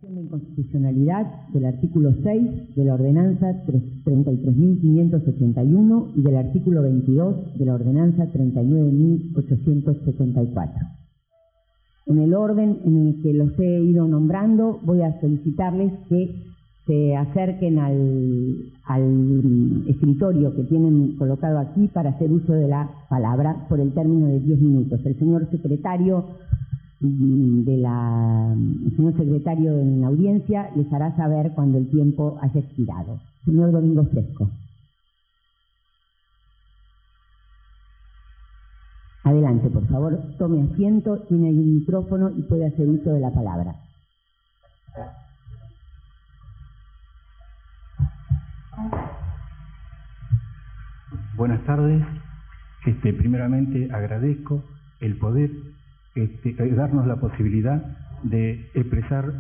De inconstitucionalidad del artículo 6 de la ordenanza 33.581 y del artículo 22 de la ordenanza 39.874. En el orden en el que los he ido nombrando, voy a solicitarles que se acerquen al escritorio que tienen colocado aquí para hacer uso de la palabra por el término de 10 minutos. El señor secretario en la audiencia les hará saber cuando el tiempo haya expirado. Señor Domingo Fresco. Adelante, por favor, tome asiento, tiene ahí un micrófono y puede hacer uso de la palabra. Buenas tardes. Primeramente agradezco el poder darnos la posibilidad de expresar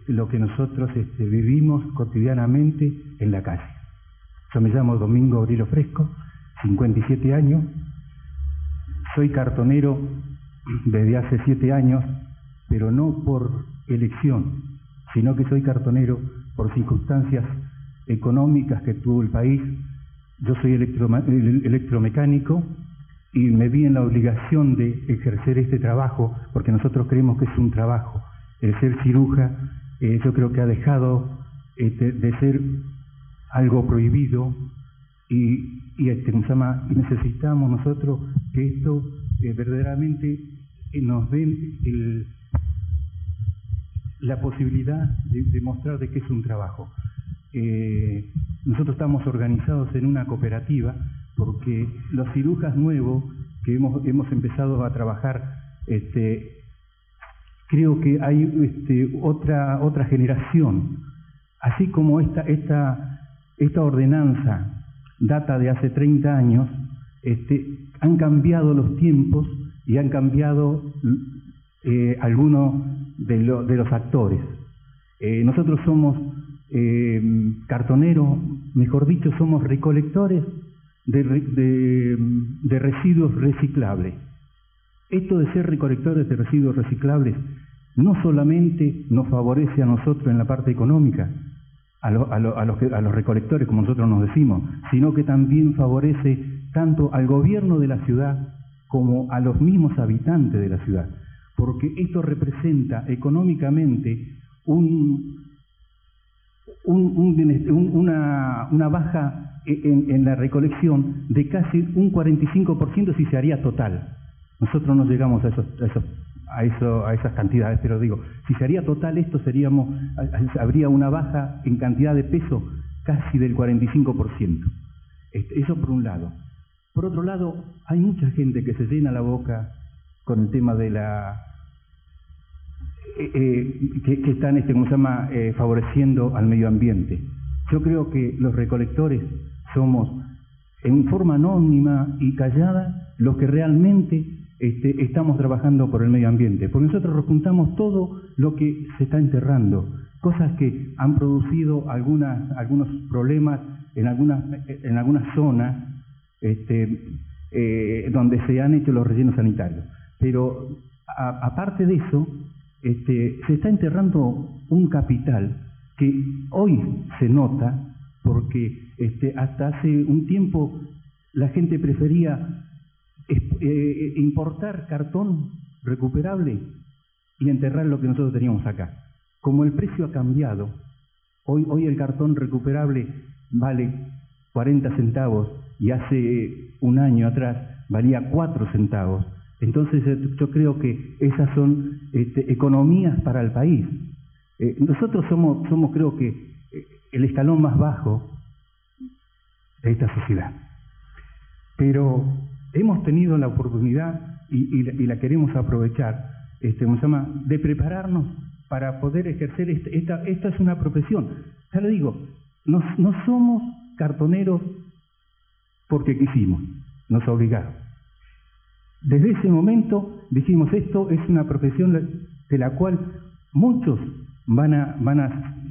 lo que nosotros vivimos cotidianamente en la calle. Yo me llamo Domingo Aurelio Fresco, 57 años, soy cartonero desde hace 7 años, pero no por elección, sino que soy cartonero por circunstancias económicas que tuvo el país. Yo soy electromecánico y me vi en la obligación de ejercer este trabajo, porque nosotros creemos que es un trabajo. El ser ciruja, yo creo que ha dejado de ser algo prohibido y necesitamos nosotros que esto verdaderamente nos den la posibilidad de mostrar de que es un trabajo. Nosotros estamos organizados en una cooperativa porque los cirujas nuevos que hemos empezado a trabajar, creo que hay otra generación, así como esta ordenanza data de hace 30 años, han cambiado los tiempos y han cambiado algunos de los actores. Nosotros somos cartoneros, mejor dicho, somos recolectores de residuos reciclables. Esto de ser recolectores de residuos reciclables no solamente nos favorece a nosotros en la parte económica, a los recolectores, como nosotros nos decimos, sino que también favorece tanto al gobierno de la ciudad como a los mismos habitantes de la ciudad, porque esto representa económicamente una baja en la recolección de casi un 45% si se haría total. Nosotros no llegamos a esas cantidades, pero digo, si se haría total esto habría una baja en cantidad de peso casi del 45%. Eso por un lado. Por otro lado, hay mucha gente que se llena la boca con el tema de que están favoreciendo al medio ambiente. Yo creo que los recolectores somos en forma anónima y callada los que realmente estamos trabajando por el medio ambiente, porque nosotros rejuntamos todo lo que se está enterrando, cosas que han producido algunos problemas en algunas zonas donde se han hecho los rellenos sanitarios. Pero aparte de eso, se está enterrando un capital que hoy se nota, porque hasta hace un tiempo la gente prefería importar cartón recuperable y enterrar lo que nosotros teníamos acá. Como el precio ha cambiado, hoy el cartón recuperable vale 40 centavos y hace un año atrás valía 4 centavos. Entonces yo creo que esas son economías para el país. Nosotros somos creo que el escalón más bajo de esta sociedad. Pero hemos tenido la oportunidad y la queremos aprovechar, de prepararnos para poder ejercer esta es una profesión. Ya le digo, no somos cartoneros porque quisimos, nos obligaron. Desde ese momento dijimos, esto es una profesión de la cual muchos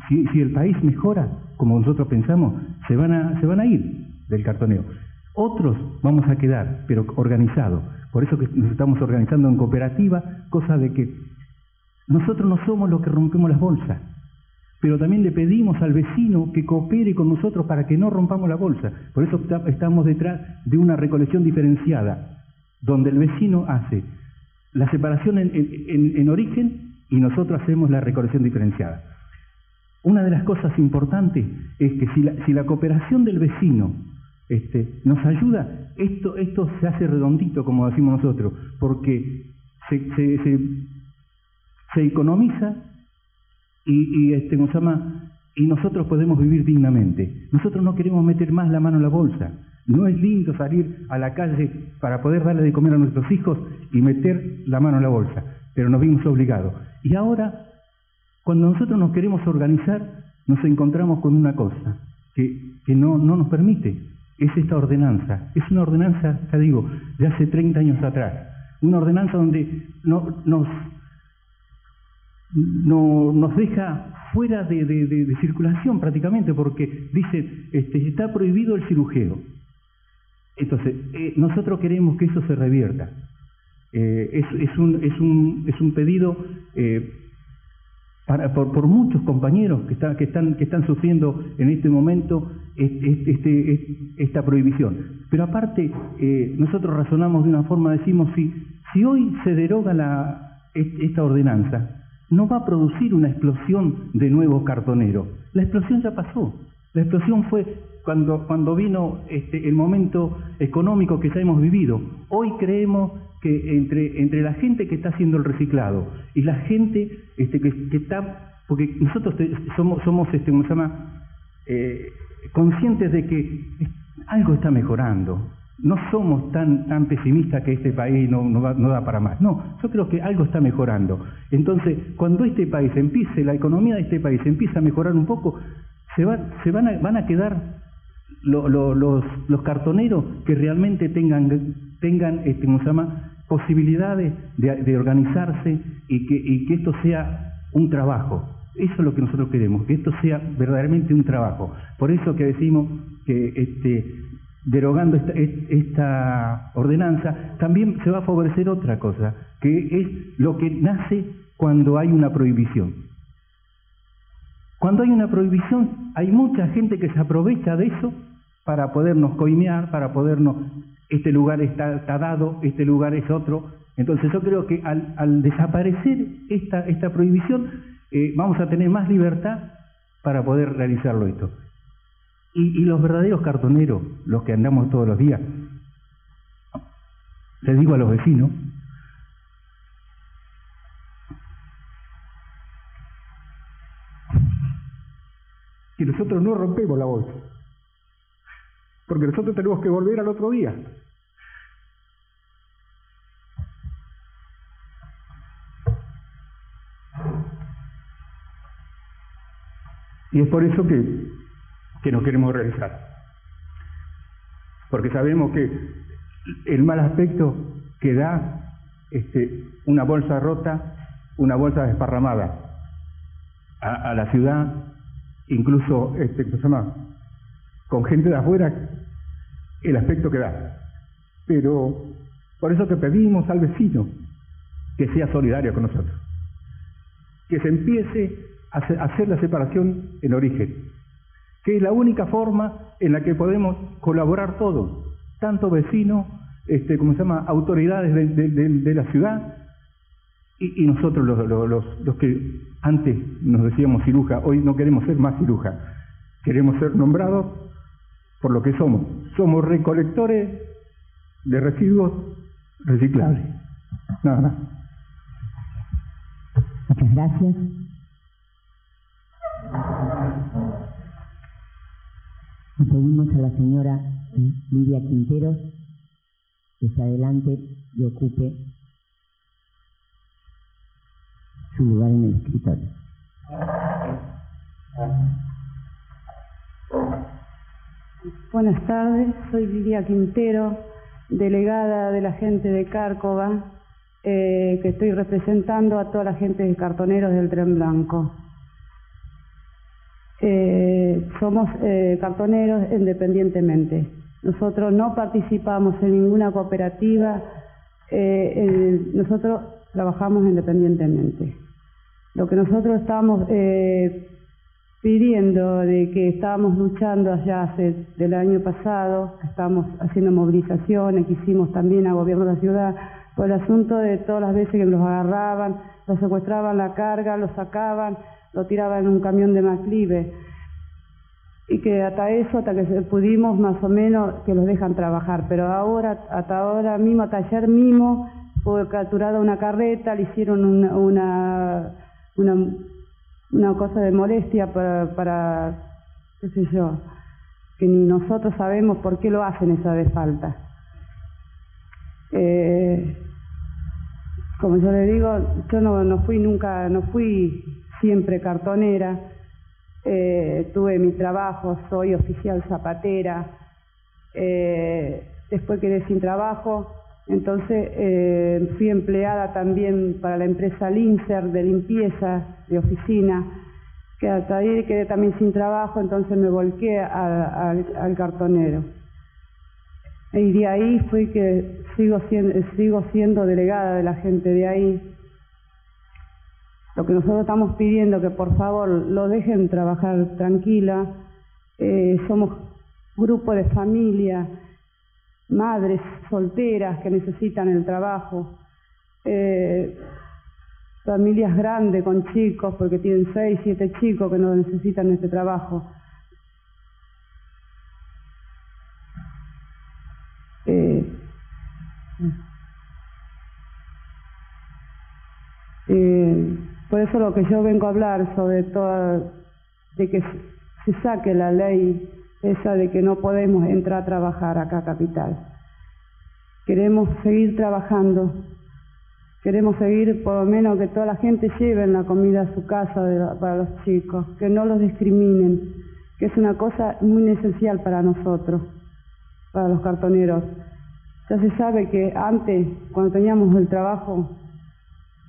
si el país mejora, como nosotros pensamos, se van a ir del cartoneo. Otros vamos a quedar, pero organizados. Por eso que nos estamos organizando en cooperativa, cosa de que nosotros no somos los que rompemos las bolsas, pero también le pedimos al vecino que coopere con nosotros para que no rompamos la bolsa. Por eso estamos detrás de una recolección diferenciada, donde el vecino hace la separación en origen y nosotros hacemos la recolección diferenciada. Una de las cosas importantes es que si la cooperación del vecino nos ayuda, esto se hace redondito, como decimos nosotros, porque se economiza y nosotros podemos vivir dignamente. Nosotros no queremos meter más la mano en la bolsa. No es lindo salir a la calle para poder darle de comer a nuestros hijos y meter la mano en la bolsa, pero nos vimos obligados. Y ahora, cuando nosotros nos queremos organizar, nos encontramos con una cosa que no nos permite. Es esta ordenanza. Es una ordenanza, ya digo, de hace 30 años atrás. Una ordenanza donde nos deja fuera de circulación prácticamente, porque dice, está prohibido el cirujeo. Entonces, nosotros queremos que eso se revierta. Es un pedido por muchos compañeros que están sufriendo en este momento esta prohibición. Pero aparte, nosotros razonamos de una forma, decimos, si hoy se deroga esta ordenanza, no va a producir una explosión de nuevos cartoneros. La explosión ya pasó. La explosión fue cuando vino el momento económico que ya hemos vivido. Hoy creemos que entre la gente que está haciendo el reciclado y la gente que está, porque nosotros somos conscientes de que algo está mejorando. No somos tan pesimistas que este país no da para más. No, yo creo que algo está mejorando. Entonces, cuando la economía de este país empieza a mejorar un poco, van a quedar los cartoneros que realmente tengan posibilidades de organizarse y que esto sea un trabajo. Eso es lo que nosotros queremos, que esto sea verdaderamente un trabajo. Por eso que decimos que derogando esta ordenanza también se va a favorecer otra cosa, que es lo que nace cuando hay una prohibición. Cuando hay una prohibición, hay mucha gente que se aprovecha de eso para podernos coimear, para podernos, este lugar está dado, este lugar es otro. Entonces yo creo que al desaparecer esta prohibición, vamos a tener más libertad para poder realizarlo esto. Y los verdaderos cartoneros, los que andamos todos los días, les digo a los vecinos, que nosotros no rompemos la bolsa, porque nosotros tenemos que volver al otro día. Y es por eso que nos queremos realizar, porque sabemos que el mal aspecto que da una bolsa rota, una bolsa desparramada a la ciudad, incluso con gente de afuera, el aspecto que da. Pero por eso que pedimos al vecino que sea solidario con nosotros, que se empiece a hacer la separación en origen, que es la única forma en la que podemos colaborar todos, tanto vecinos, autoridades de la ciudad, y nosotros los que antes nos decíamos ciruja, hoy no queremos ser más ciruja, queremos ser nombrados por lo que somos. Somos recolectores de residuos reciclables. Nada más. Muchas gracias. Y pedimos a la señora Lidia Quintero que se adelante y ocupe su lugar en el escritorio. Buenas tardes, soy Lidia Quintero, delegada de la gente de Cárcova, que estoy representando a toda la gente de cartoneros del Tren Blanco. Somos cartoneros independientemente. Nosotros no participamos en ninguna cooperativa, nosotros trabajamos independientemente. Lo que nosotros estamos pidiendo, de que estábamos luchando allá del año pasado, estábamos haciendo movilizaciones, que hicimos también a gobierno de la ciudad, por el asunto de todas las veces que los agarraban, los secuestraban la carga, los sacaban, lo tiraban en un camión de MacLive, y que hasta que pudimos más o menos que los dejan trabajar, pero ahora, hasta ahora mismo, hasta ayer mismo, fue capturada una carreta, le hicieron una cosa de molestia para qué sé yo, que ni nosotros sabemos por qué lo hacen esa de falta. Como yo le digo, yo no fui siempre cartonera, tuve mi trabajo, soy oficial zapatera, después quedé sin trabajo, entonces fui empleada también para la empresa Lincer de limpieza, de oficina, que hasta ahí quedé también sin trabajo, entonces me volqué al cartonero. Y de ahí fui que sigo siendo delegada de la gente de ahí. Lo que nosotros estamos pidiendo, que por favor lo dejen trabajar tranquila. Somos grupo de familia, madres solteras que necesitan el trabajo, familias grandes con chicos, porque tienen 6, 7 chicos que no necesitan este trabajo. Por eso lo que yo vengo a hablar sobre todo, de que se saque la ley esa de que no podemos entrar a trabajar acá a Capital. Queremos seguir trabajando, queremos seguir por lo menos que toda la gente lleve la comida a su casa para los chicos, que no los discriminen, que es una cosa muy esencial para nosotros, para los cartoneros. Ya se sabe que antes, cuando teníamos el trabajo,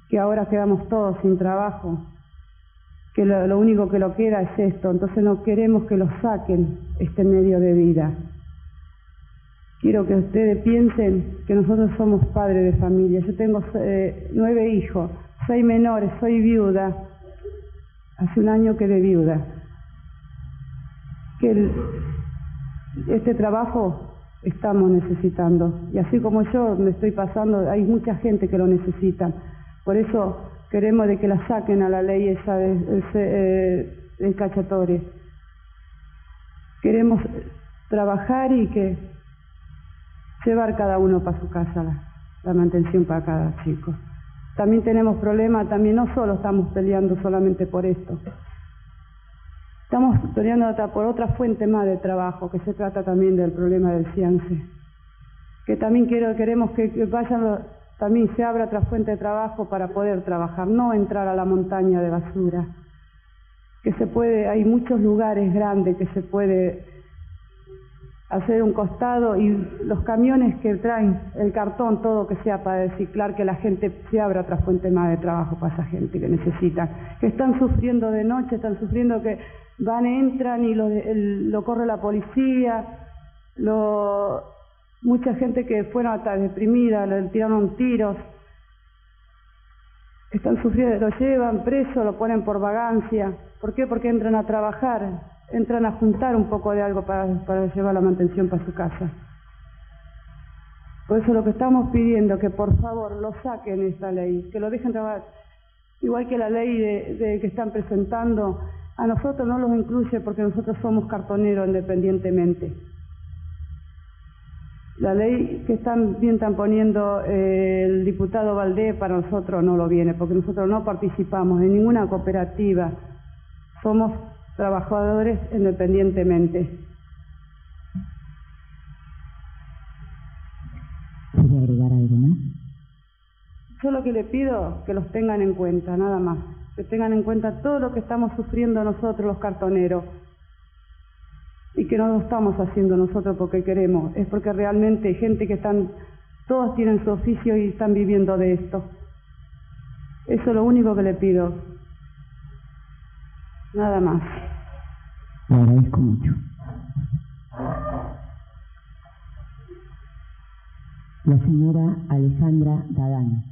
que ahora quedamos todos sin trabajo, que lo único que lo queda es esto, entonces no queremos que lo saquen este medio de vida. Quiero que ustedes piensen que nosotros somos padres de familia. Yo tengo 9 hijos, 6 menores, soy viuda, hace un año quedé viuda. Que este trabajo estamos necesitando, y así como yo me estoy pasando, hay mucha gente que lo necesita. Por eso queremos de que la saquen a la ley esa del cachatorio. Queremos trabajar y que llevar cada uno para su casa la mantención para cada chico. También tenemos problemas, también no solo estamos peleando solamente por esto. Estamos peleando hasta por otra fuente más de trabajo, que se trata también del problema del CIANSE. Que también queremos que vayan, también se abra otra fuente de trabajo para poder trabajar, no entrar a la montaña de basura. Que se puede, hay muchos lugares grandes que se puede hacer un costado, y los camiones que traen el cartón, todo que sea para reciclar, que la gente se abra otra fuente más de trabajo para esa gente que necesita, que están sufriendo de noche, están sufriendo que entran y lo corre la policía, mucha gente que fueron hasta deprimida, le tiraron tiros, están sufriendo, lo llevan preso, lo ponen por vagancia. ¿Por qué? Porque entran a trabajar, entran a juntar un poco de algo para llevar la mantención para su casa. Por eso lo que estamos pidiendo, que por favor lo saquen esta ley, que lo dejen trabajar, igual que la ley que están presentando, a nosotros no los incluye porque nosotros somos cartoneros independientemente. La ley que están poniendo el diputado Valdés, para nosotros no lo viene, porque nosotros no participamos en ninguna cooperativa, somos trabajadores independientemente. ¿Quiere agregar algo más? Yo lo que le pido, que los tengan en cuenta, nada más. Que tengan en cuenta todo lo que estamos sufriendo nosotros los cartoneros. Y que no lo estamos haciendo nosotros porque queremos, es porque realmente hay gente que todos tienen su oficio y están viviendo de esto. Eso es lo único que le pido. Nada más. Le agradezco mucho. La señora Alejandra Dadán.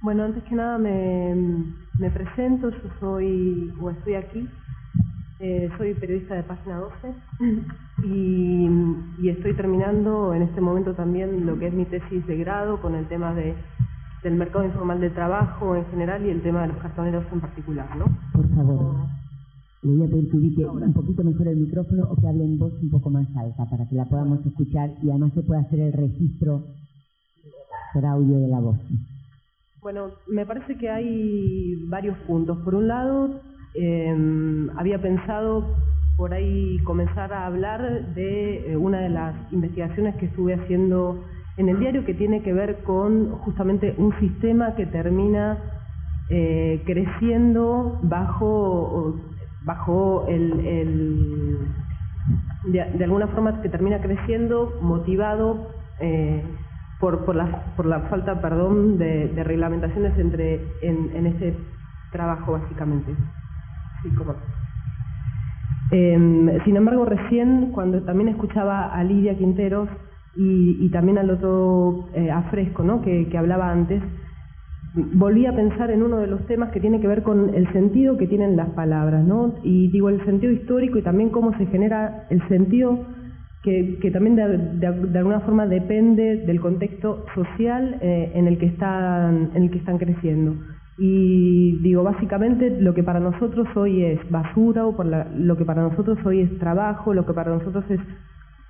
Bueno, antes que nada me presento, estoy aquí, soy periodista de Página 12 y estoy terminando en este momento también lo que es mi tesis de grado con el tema del mercado informal de trabajo en general y el tema de los cartoneros en particular, ¿no? Por favor, le voy a pedir que ubique un poquito mejor el micrófono o que hable en voz un poco más alta para que la podamos escuchar y además se pueda hacer el registro por audio de la voz. Bueno, me parece que hay varios puntos. Por un lado, había pensado por ahí comenzar a hablar de una de las investigaciones que estuve haciendo en el diario, que tiene que ver con justamente un sistema que termina creciendo bajo de alguna forma que termina creciendo motivado por la falta, de reglamentaciones en este trabajo, básicamente. Sí, ¿cómo? Sin embargo, recién, cuando también escuchaba a Lidia Quinteros y también al otro, a Fresco, ¿no?, que hablaba antes, volví a pensar en uno de los temas que tiene que ver con el sentido que tienen las palabras, ¿no? Y digo, el sentido histórico y también cómo se genera el sentido que también de alguna forma depende del contexto social en el que están creciendo. Y digo, básicamente lo que para nosotros hoy es basura o lo que para nosotros hoy es trabajo, lo que para nosotros es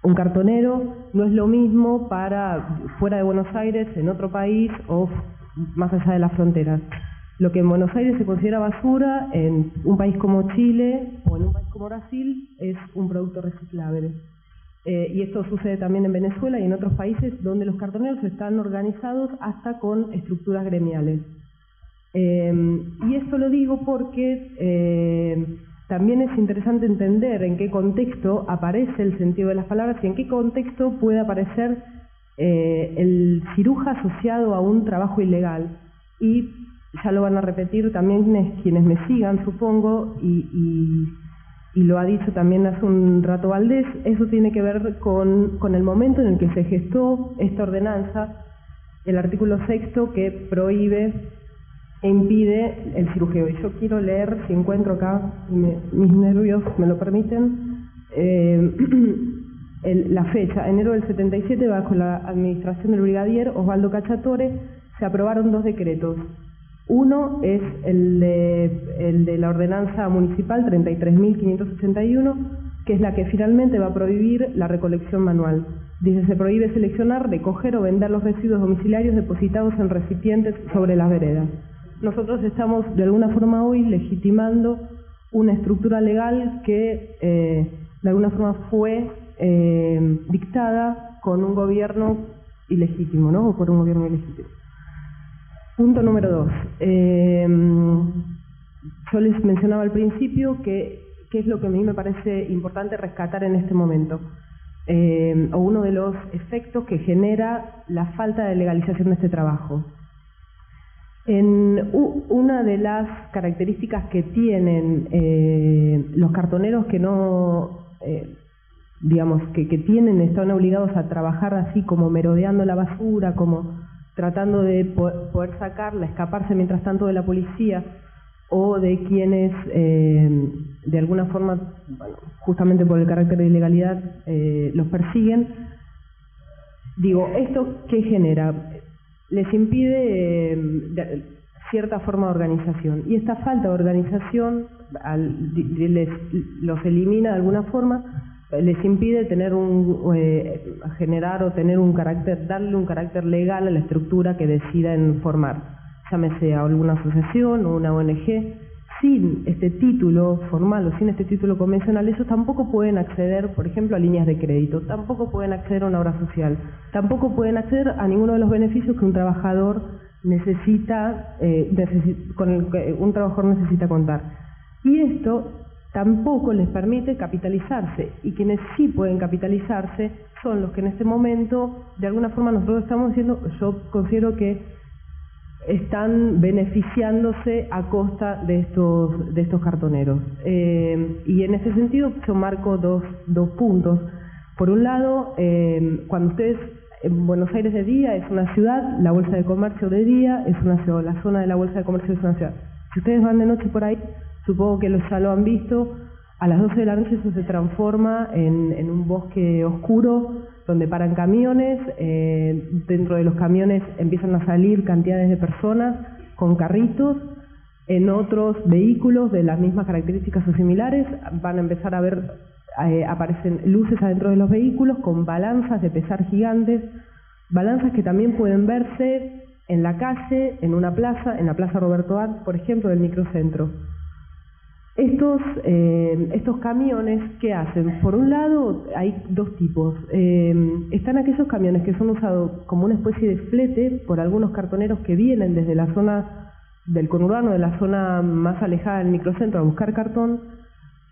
un cartonero, no es lo mismo para fuera de Buenos Aires, en otro país o más allá de las fronteras. Lo que en Buenos Aires se considera basura, en un país como Chile o en un país como Brasil, es un producto reciclable. Y esto sucede también en Venezuela y en otros países donde los cartoneros están organizados hasta con estructuras gremiales. Y esto lo digo porque también es interesante entender en qué contexto aparece el sentido de las palabras y en qué contexto puede aparecer el ciruja asociado a un trabajo ilegal. Y ya lo van a repetir también quienes me sigan, supongo, y lo ha dicho también hace un rato Valdés, eso tiene que ver con el momento en el que se gestó esta ordenanza, el artículo 6º que prohíbe e impide el cirujeo. Y yo quiero leer, si encuentro acá, mis nervios me lo permiten, la fecha, enero del 77, bajo la administración del brigadier Osvaldo Cacciatore, se aprobaron 2 decretos. Uno es el de la ordenanza municipal 33.581, que es la que finalmente va a prohibir la recolección manual. Dice, se prohíbe seleccionar, recoger o vender los residuos domiciliarios depositados en recipientes sobre las veredas. Nosotros estamos de alguna forma hoy legitimando una estructura legal que de alguna forma fue dictada con un gobierno ilegítimo, ¿no? O por un gobierno ilegítimo. Punto número 2. Yo les mencionaba al principio que es lo que a mí me parece importante rescatar en este momento, o uno de los efectos que genera la falta de legalización de este trabajo. Una de las características que tienen los cartoneros que no, están obligados a trabajar así como merodeando la basura, como tratando de poder sacarla, escaparse mientras tanto de la policía o de quienes de alguna forma, justamente por el carácter de ilegalidad, los persiguen. Digo, ¿esto qué genera? Les impide cierta forma de organización. Y esta falta de organización los elimina de alguna forma, les impide tener generar o tener un carácter, darle un carácter legal a la estructura que deciden formar, llámese a alguna asociación o una ONG. Sin este título formal o sin este título convencional, ellos tampoco pueden acceder, por ejemplo, a líneas de crédito, tampoco pueden acceder a una obra social, tampoco pueden acceder a ninguno de los beneficios que un trabajador necesita, con el que un trabajador necesita contar. Y esto tampoco les permite capitalizarse, y quienes sí pueden capitalizarse son los que en este momento, de alguna forma nosotros estamos diciendo, yo considero que están beneficiándose a costa de estos cartoneros. Y en ese sentido yo marco dos puntos. Por un lado, cuando ustedes en Buenos Aires de día es una ciudad, la Bolsa de Comercio de día es una ciudad, la zona de la Bolsa de Comercio es una ciudad. Si ustedes van de noche por ahí, supongo que ya lo han visto, a las 12 de la noche eso se transforma en un bosque oscuro donde paran camiones, dentro de los camiones empiezan a salir cantidades de personas con carritos, en otros vehículos de las mismas características o similares van a empezar a ver, aparecen luces adentro de los vehículos con balanzas de pesar gigantes, balanzas que también pueden verse en la calle, en una plaza, en la Plaza Roberto Arlt, por ejemplo, del microcentro. Estos camiones, ¿qué hacen? Por un lado, hay dos tipos. Están aquellos camiones que son usados como una especie de flete por algunos cartoneros que vienen desde la zona del conurbano, de la zona más alejada del microcentro, a buscar cartón.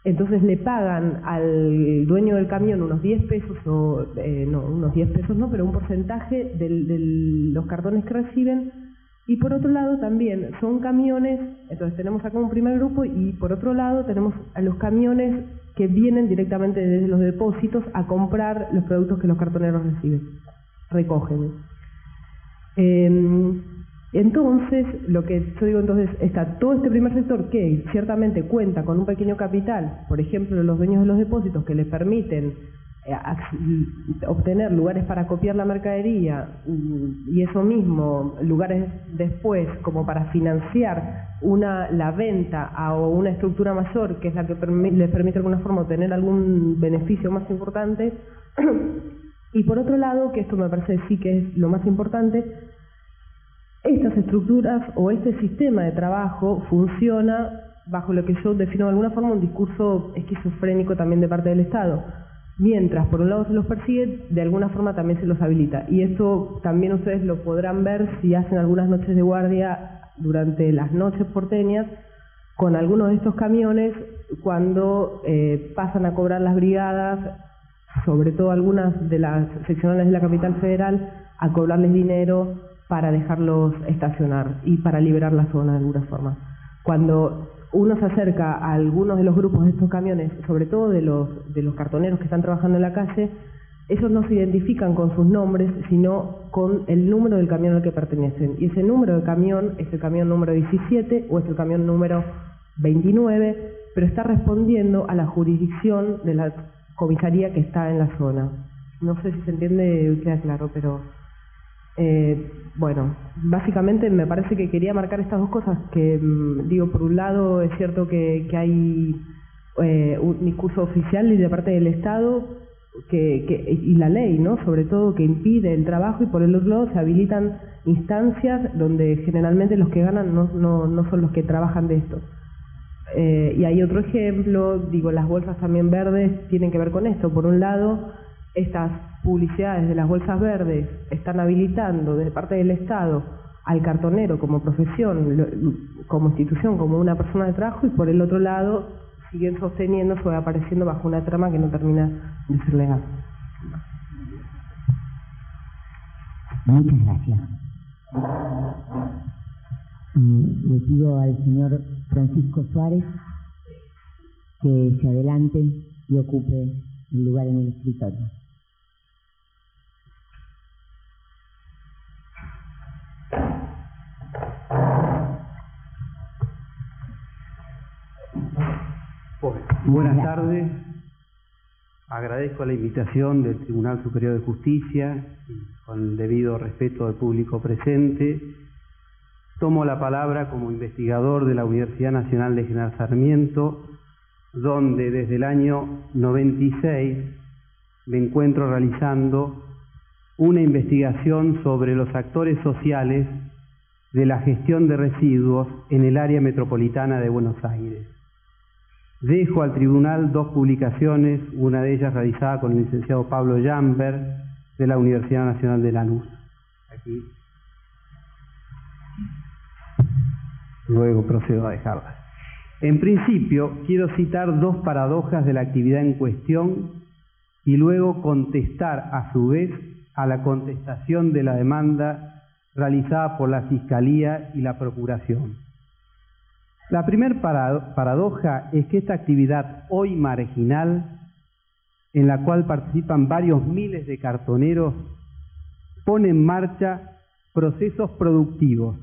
Entonces le pagan al dueño del camión unos 10 pesos, unos 10 pesos no, pero un porcentaje de los cartones que reciben. Y por otro lado también son camiones, entonces tenemos acá un primer grupo y por otro lado tenemos a los camiones que vienen directamente desde los depósitos a comprar los productos que los cartoneros recogen. Entonces, lo que yo digo entonces, está todo este primer sector que ciertamente cuenta con un pequeño capital, por ejemplo los dueños de los depósitos que les permiten obtener lugares para copiar la mercadería y eso mismo, lugares después como para financiar la venta o una estructura mayor que es la que les permite de alguna forma obtener algún beneficio más importante. Y por otro lado, que esto me parece sí que es lo más importante, estas estructuras o este sistema de trabajo funciona bajo lo que yo defino de alguna forma un discurso esquizofrénico también de parte del Estado. Mientras por un lado se los persigue, de alguna forma también se los habilita. Y esto también ustedes lo podrán ver si hacen algunas noches de guardia durante las noches porteñas con algunos de estos camiones cuando pasan a cobrar las brigadas, sobre todo algunas de las seccionales de la capital federal, a cobrarles dinero para dejarlos estacionar y para liberar la zona de alguna forma. Cuando uno se acerca a algunos de los grupos de estos camiones, sobre todo de los cartoneros que están trabajando en la calle, ellos no se identifican con sus nombres, sino con el número del camión al que pertenecen. Y ese número de camión es el camión número 17 o es el camión número 29, pero está respondiendo a la jurisdicción de la comisaría que está en la zona. No sé si se entiende, queda claro, pero bueno, básicamente me parece que quería marcar estas dos cosas, que digo, por un lado es cierto que hay un discurso oficial y de parte del Estado y la ley, ¿no? Sobre todo que impide el trabajo, y por el otro lado se habilitan instancias donde generalmente los que ganan no son los que trabajan de esto. Y hay otro ejemplo, digo, las bolsas también verdes tienen que ver con esto. Por un lado, estas publicidades de las bolsas verdes están habilitando de parte del Estado al cartonero como profesión, como institución, como una persona de trabajo, y por el otro lado siguen sosteniendo, o apareciendo bajo una trama que no termina de ser legal. Muchas gracias. Le pido al señor Francisco Suárez que se adelante y ocupe el lugar en el escritorio. Buenas tardes. Agradezco la invitación del Tribunal Superior de Justicia y con el debido respeto al público presente. Tomo la palabra como investigador de la Universidad Nacional de General Sarmiento, donde desde el año 96 me encuentro realizando una investigación sobre los actores sociales de la gestión de residuos en el área metropolitana de Buenos Aires. Dejo al tribunal dos publicaciones, una de ellas realizada con el licenciado Pablo Jambert de la Universidad Nacional de Lanús. Aquí. Luego procedo a dejarlas. En principio, quiero citar dos paradojas de la actividad en cuestión y luego contestar a su vez a la contestación de la demanda realizada por la Fiscalía y la Procuración. La primera paradoja es que esta actividad hoy marginal, en la cual participan varios miles de cartoneros, pone en marcha procesos productivos,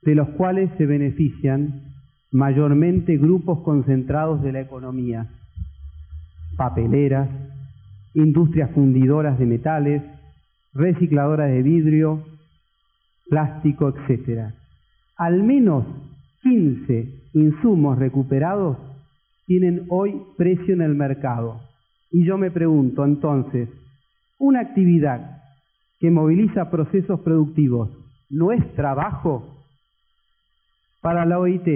de los cuales se benefician mayormente grupos concentrados de la economía: papeleras, industrias fundidoras de metales, recicladoras de vidrio, plástico, etc. Al menos 15 insumos recuperados tienen hoy precio en el mercado. Y yo me pregunto, entonces, ¿una actividad que moviliza procesos productivos no es trabajo? Para la OIT,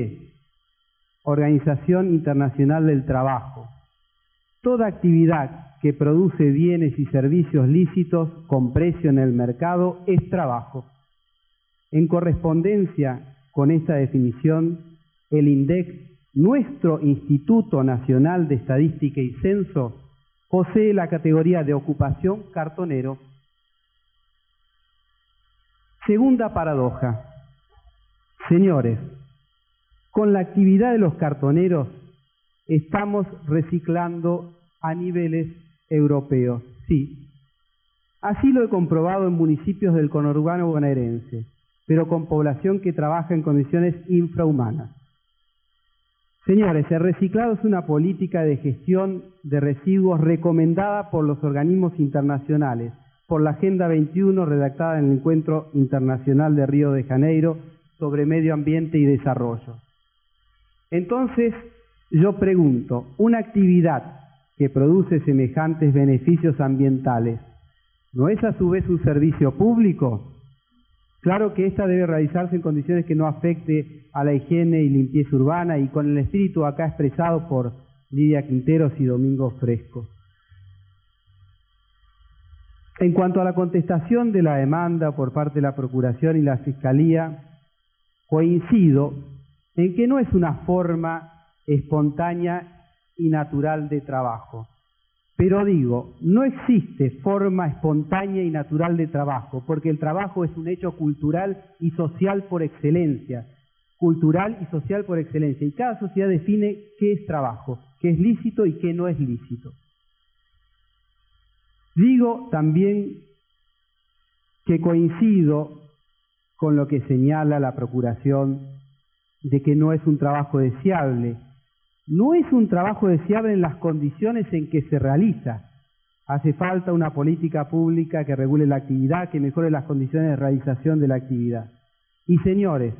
Organización Internacional del Trabajo, toda actividad que produce bienes y servicios lícitos con precio en el mercado es trabajo. En correspondencia con esta definición, el INDEC, nuestro Instituto Nacional de Estadística y Censo, posee la categoría de ocupación cartonero. Segunda paradoja. Señores, con la actividad de los cartoneros estamos reciclando a niveles europeos. Sí, así lo he comprobado en municipios del conurbano bonaerense, pero con población que trabaja en condiciones infrahumanas. Señores, el reciclado es una política de gestión de residuos recomendada por los organismos internacionales, por la Agenda 21 redactada en el Encuentro Internacional de Río de Janeiro sobre Medio Ambiente y Desarrollo. Entonces, yo pregunto, ¿una actividad que produce semejantes beneficios ambientales no es a su vez un servicio público? Claro que esta debe realizarse en condiciones que no afecte a la higiene y limpieza urbana y con el espíritu acá expresado por Lidia Quinteros y Domingo Fresco. En cuanto a la contestación de la demanda por parte de la Procuración y la Fiscalía, coincido en que no es una forma espontánea y natural de trabajo. Pero digo, no existe forma espontánea y natural de trabajo, porque el trabajo es un hecho cultural y social por excelencia. Cultural y social por excelencia. Y cada sociedad define qué es trabajo, qué es lícito y qué no es lícito. Digo también que coincido con lo que señala la Procuración de que no es un trabajo deseable. No es un trabajo deseable en las condiciones en que se realiza. Hace falta una política pública que regule la actividad, que mejore las condiciones de realización de la actividad. Y señores,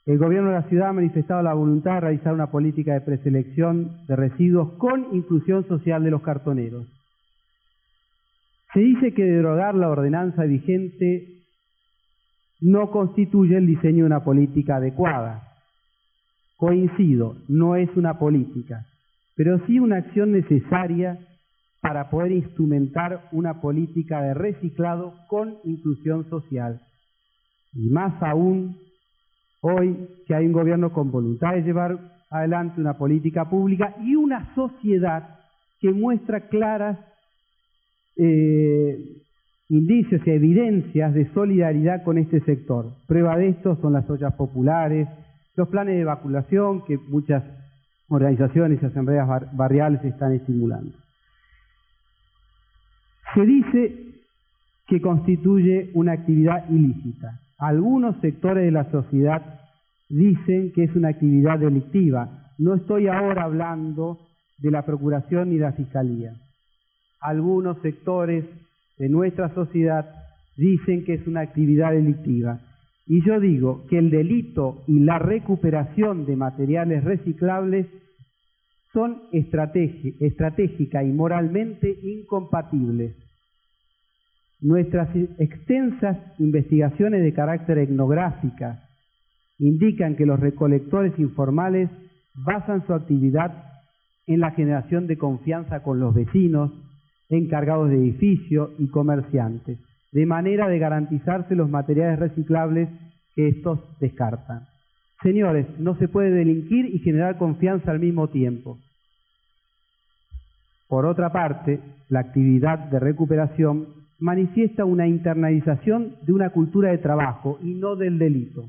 el gobierno de la ciudad ha manifestado la voluntad de realizar una política de preselección de residuos con inclusión social de los cartoneros. Se dice que derogar la ordenanza vigente no constituye el diseño de una política adecuada. Coincido, no es una política, pero sí una acción necesaria para poder instrumentar una política de reciclado con inclusión social. Y más aún, hoy que hay un gobierno con voluntad de llevar adelante una política pública y una sociedad que muestra claras indicios y evidencias de solidaridad con este sector. Prueba de esto son las ollas populares, los planes de vacunación que muchas organizaciones y asambleas barriales están estimulando. Se dice que constituye una actividad ilícita. Algunos sectores de la sociedad dicen que es una actividad delictiva. No estoy ahora hablando de la Procuración ni de la Fiscalía. Algunos sectores de nuestra sociedad dicen que es una actividad delictiva. Y yo digo que el delito y la recuperación de materiales reciclables son estratégica y moralmente incompatibles. Nuestras extensas investigaciones de carácter etnográfica indican que los recolectores informales basan su actividad en la generación de confianza con los vecinos, encargados de edificio y comerciantes, de manera de garantizarse los materiales reciclables que estos descartan. Señores, no se puede delinquir y generar confianza al mismo tiempo. Por otra parte, la actividad de recuperación manifiesta una internalización de una cultura de trabajo y no del delito,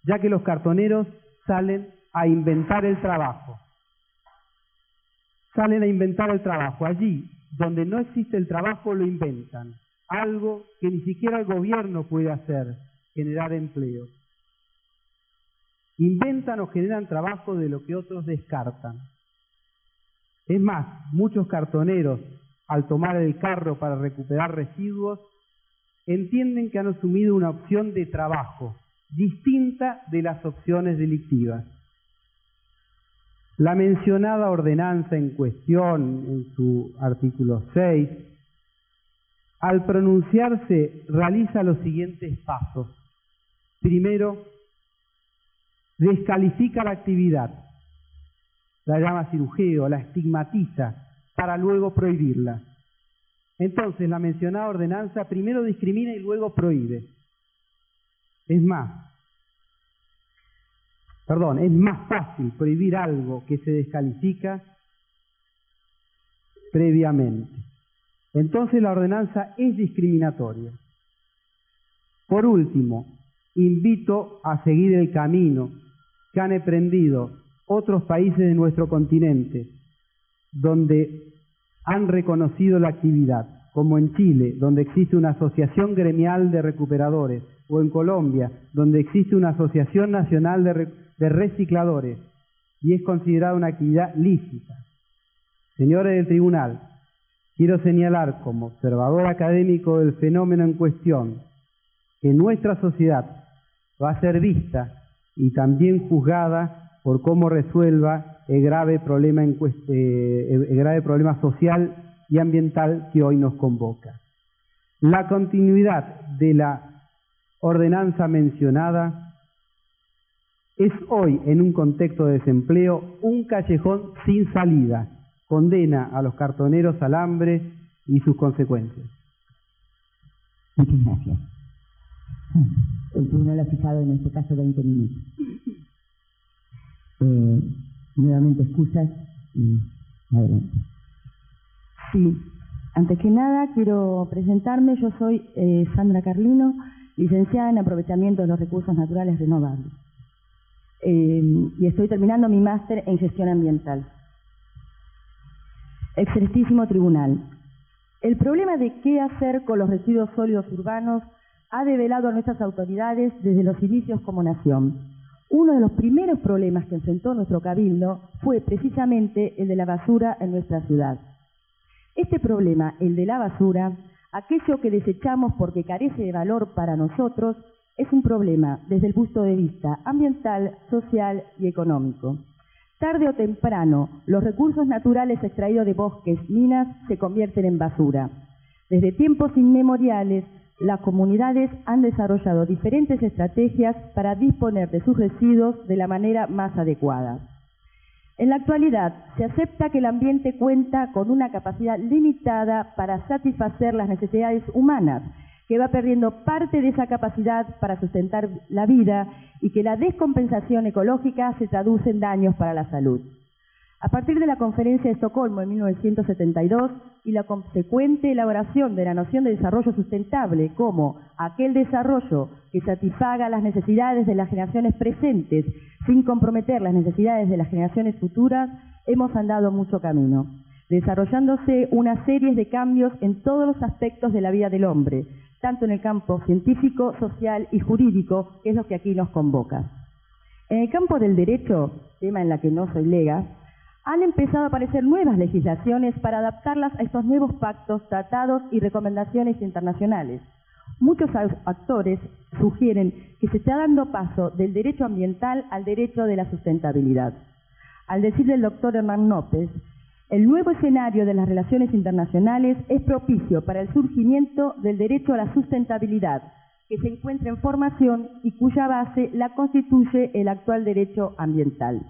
ya que los cartoneros salen a inventar el trabajo. Salen a inventar el trabajo. Allí donde no existe el trabajo lo inventan. algo que ni siquiera el gobierno puede hacer, generar empleo. Inventan o generan trabajo de lo que otros descartan. Es más, muchos cartoneros, al tomar el carro para recuperar residuos, entienden que han asumido una opción de trabajo distinta de las opciones delictivas. La mencionada ordenanza en cuestión, en su artículo 6, al pronunciarse realiza los siguientes pasos. Primero, descalifica la actividad, la llama cirujeo, la estigmatiza, para luego prohibirla. Entonces, la mencionada ordenanza primero discrimina y luego prohíbe. Es más fácil prohibir algo que se descalifica previamente. Entonces, la ordenanza es discriminatoria. Por último, invito a seguir el camino que han emprendido otros países de nuestro continente, donde han reconocido la actividad, como en Chile, donde existe una asociación gremial de recuperadores, o en Colombia, donde existe una asociación nacional de recicladores, y es considerada una actividad lícita. Señores del tribunal, quiero señalar como observador académico del fenómeno en cuestión, que nuestra sociedad va a ser vista y también juzgada por cómo resuelva el grave problema social y ambiental que hoy nos convoca. La continuidad de la ordenanza mencionada es hoy, en un contexto de desempleo, un callejón sin salida. Condena a los cartoneros al hambre y sus consecuencias. Muchas gracias. El tribunal ha fijado en este caso 20 minutos. Nuevamente excusas y adelante. Sí, antes que nada quiero presentarme. Yo soy Sandra Carlino, licenciada en aprovechamiento de los recursos naturales renovables. Y estoy terminando mi máster en gestión ambiental. Excelentísimo Tribunal, el problema de qué hacer con los residuos sólidos urbanos ha develado a nuestras autoridades desde los inicios como nación. Uno de los primeros problemas que enfrentó nuestro Cabildo fue precisamente el de la basura en nuestra ciudad. Este problema, el de la basura, aquello que desechamos porque carece de valor para nosotros, es un problema desde el punto de vista ambiental, social y económico. Tarde o temprano, los recursos naturales extraídos de bosques, minas, se convierten en basura. Desde tiempos inmemoriales, las comunidades han desarrollado diferentes estrategias para disponer de sus residuos de la manera más adecuada. En la actualidad, se acepta que el ambiente cuenta con una capacidad limitada para satisfacer las necesidades humanas, que va perdiendo parte de esa capacidad para sustentar la vida y que la descompensación ecológica se traduce en daños para la salud. A partir de la Conferencia de Estocolmo en 1972 y la consecuente elaboración de la noción de desarrollo sustentable como aquel desarrollo que satisfaga las necesidades de las generaciones presentes sin comprometer las necesidades de las generaciones futuras, hemos andado mucho camino, desarrollándose una serie de cambios en todos los aspectos de la vida del hombre, tanto en el campo científico, social y jurídico, que es lo que aquí nos convoca. En el campo del derecho, tema en la que no soy lega, han empezado a aparecer nuevas legislaciones para adaptarlas a estos nuevos pactos, tratados y recomendaciones internacionales. Muchos actores sugieren que se está dando paso del derecho ambiental al derecho de la sustentabilidad. Al decir del doctor Hernán López, el nuevo escenario de las relaciones internacionales es propicio para el surgimiento del derecho a la sustentabilidad, que se encuentra en formación y cuya base la constituye el actual derecho ambiental.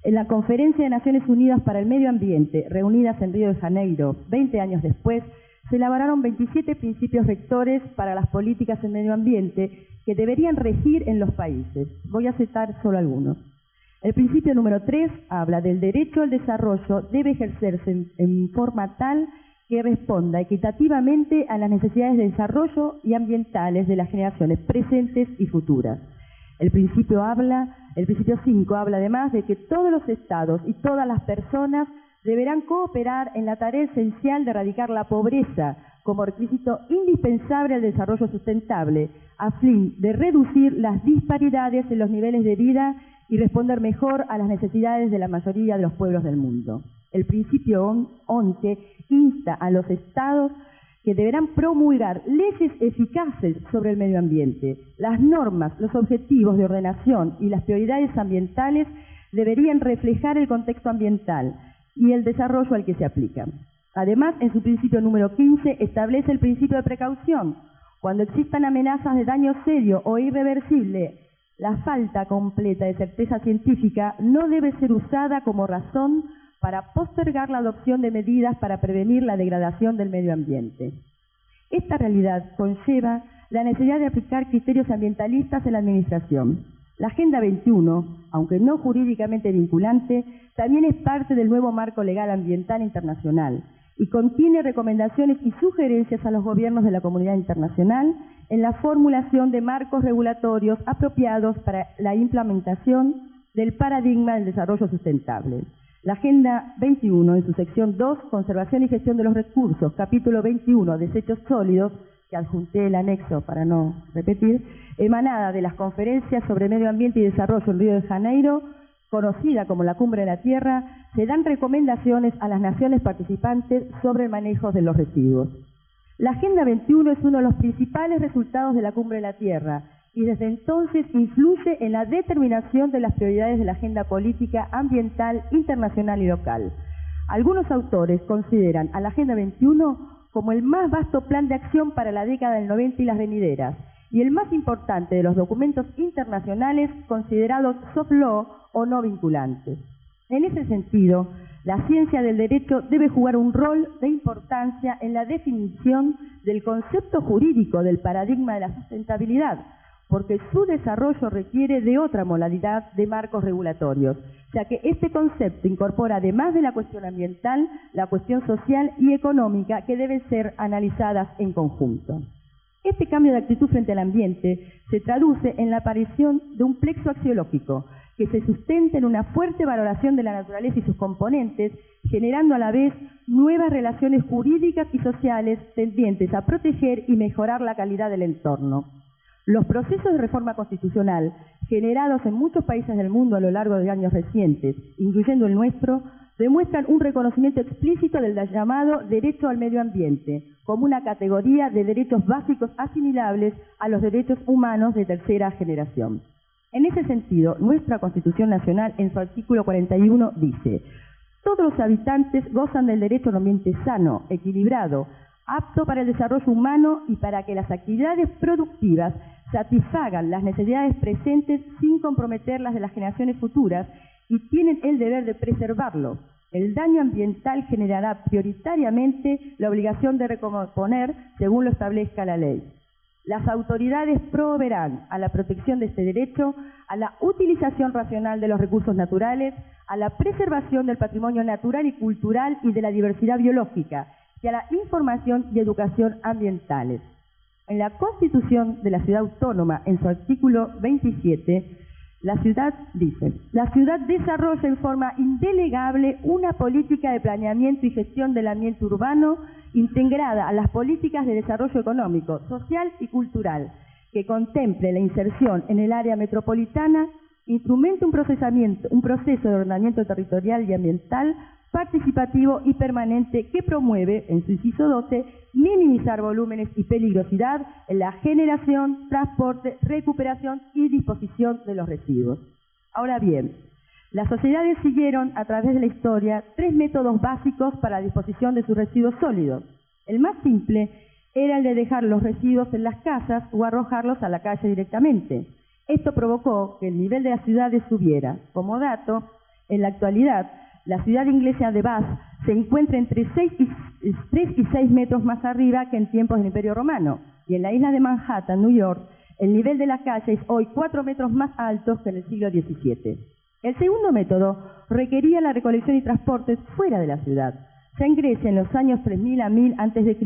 En la Conferencia de Naciones Unidas para el Medio Ambiente, reunidas en Río de Janeiro 20 años después, se elaboraron 27 principios rectores para las políticas en medio ambiente que deberían regir en los países. Voy a citar solo algunos. El principio número 3 habla del derecho al desarrollo debe ejercerse en forma tal que responda equitativamente a las necesidades de desarrollo y ambientales de las generaciones presentes y futuras. El principio 5 habla además de que todos los estados y todas las personas deberán cooperar en la tarea esencial de erradicar la pobreza como requisito indispensable al desarrollo sustentable, a fin de reducir las disparidades en los niveles de vida y responder mejor a las necesidades de la mayoría de los pueblos del mundo. El principio 11 insta a los Estados que deberán promulgar leyes eficaces sobre el medio ambiente. Las normas, los objetivos de ordenación y las prioridades ambientales deberían reflejar el contexto ambiental y el desarrollo al que se aplican. Además, en su principio número 15 establece el principio de precaución. Cuando existan amenazas de daño serio o irreversible, la falta completa de certeza científica no debe ser usada como razón para postergar la adopción de medidas para prevenir la degradación del medio ambiente. Esta realidad conlleva la necesidad de aplicar criterios ambientalistas en la administración. La Agenda 21, aunque no jurídicamente vinculante, también es parte del nuevo marco legal ambiental internacional y contiene recomendaciones y sugerencias a los gobiernos de la comunidad internacional en la formulación de marcos regulatorios apropiados para la implementación del paradigma del desarrollo sustentable. La Agenda 21, en su sección 2, Conservación y Gestión de los Recursos, capítulo 21, Desechos Sólidos, que adjunté el anexo para no repetir, emanada de las conferencias sobre medio ambiente y desarrollo en Río de Janeiro, conocida como la Cumbre de la Tierra, se dan recomendaciones a las naciones participantes sobre el manejo de los residuos. La Agenda 21 es uno de los principales resultados de la Cumbre de la Tierra y desde entonces influye en la determinación de las prioridades de la agenda política ambiental internacional y local. Algunos autores consideran a la Agenda 21 como el más vasto plan de acción para la década del 90 y las venideras, y el más importante de los documentos internacionales considerados soft law o no vinculantes. En ese sentido, la ciencia del derecho debe jugar un rol de importancia en la definición del concepto jurídico del paradigma de la sustentabilidad, porque su desarrollo requiere de otra modalidad de marcos regulatorios, ya que este concepto incorpora, además de la cuestión ambiental, la cuestión social y económica que deben ser analizadas en conjunto. Este cambio de actitud frente al ambiente se traduce en la aparición de un plexo axiológico que se sustenta en una fuerte valoración de la naturaleza y sus componentes, generando a la vez nuevas relaciones jurídicas y sociales tendientes a proteger y mejorar la calidad del entorno. Los procesos de reforma constitucional generados en muchos países del mundo a lo largo de años recientes, incluyendo el nuestro, demuestran un reconocimiento explícito del llamado derecho al medio ambiente, como una categoría de derechos básicos asimilables a los derechos humanos de tercera generación. En ese sentido, nuestra Constitución Nacional, en su artículo 41, dice: todos los habitantes gozan del derecho a un ambiente sano, equilibrado, apto para el desarrollo humano y para que las actividades productivas satisfagan las necesidades presentes sin comprometer las de las generaciones futuras, y tienen el deber de preservarlo. El daño ambiental generará prioritariamente la obligación de recomponer según lo establezca la ley. Las autoridades proveerán a la protección de este derecho, a la utilización racional de los recursos naturales, a la preservación del patrimonio natural y cultural y de la diversidad biológica, y a la información y educación ambientales. En la Constitución de la Ciudad Autónoma, en su artículo 27, la ciudad dice: la ciudad desarrolla en forma indelegable una política de planeamiento y gestión del ambiente urbano integrada a las políticas de desarrollo económico, social y cultural, que contemple la inserción en el área metropolitana, instrumente un proceso de ordenamiento territorial y ambiental participativo y permanente que promueve, en su inciso 12, minimizar volúmenes y peligrosidad en la generación, transporte, recuperación y disposición de los residuos. Ahora bien, las sociedades siguieron a través de la historia 3 métodos básicos para la disposición de sus residuos sólidos. El más simple era el de dejar los residuos en las casas o arrojarlos a la calle directamente. Esto provocó que el nivel de las ciudades subiera. Como dato, en la actualidad, la ciudad inglesa de Bath se encuentra entre 3 y 6 metros más arriba que en tiempos del Imperio Romano, y en la isla de Manhattan, New York, el nivel de la calle es hoy 4 metros más alto que en el siglo XVII. El segundo método requería la recolección y transporte fuera de la ciudad. Ya en Grecia, en los años 3000 a 1000 a.C.,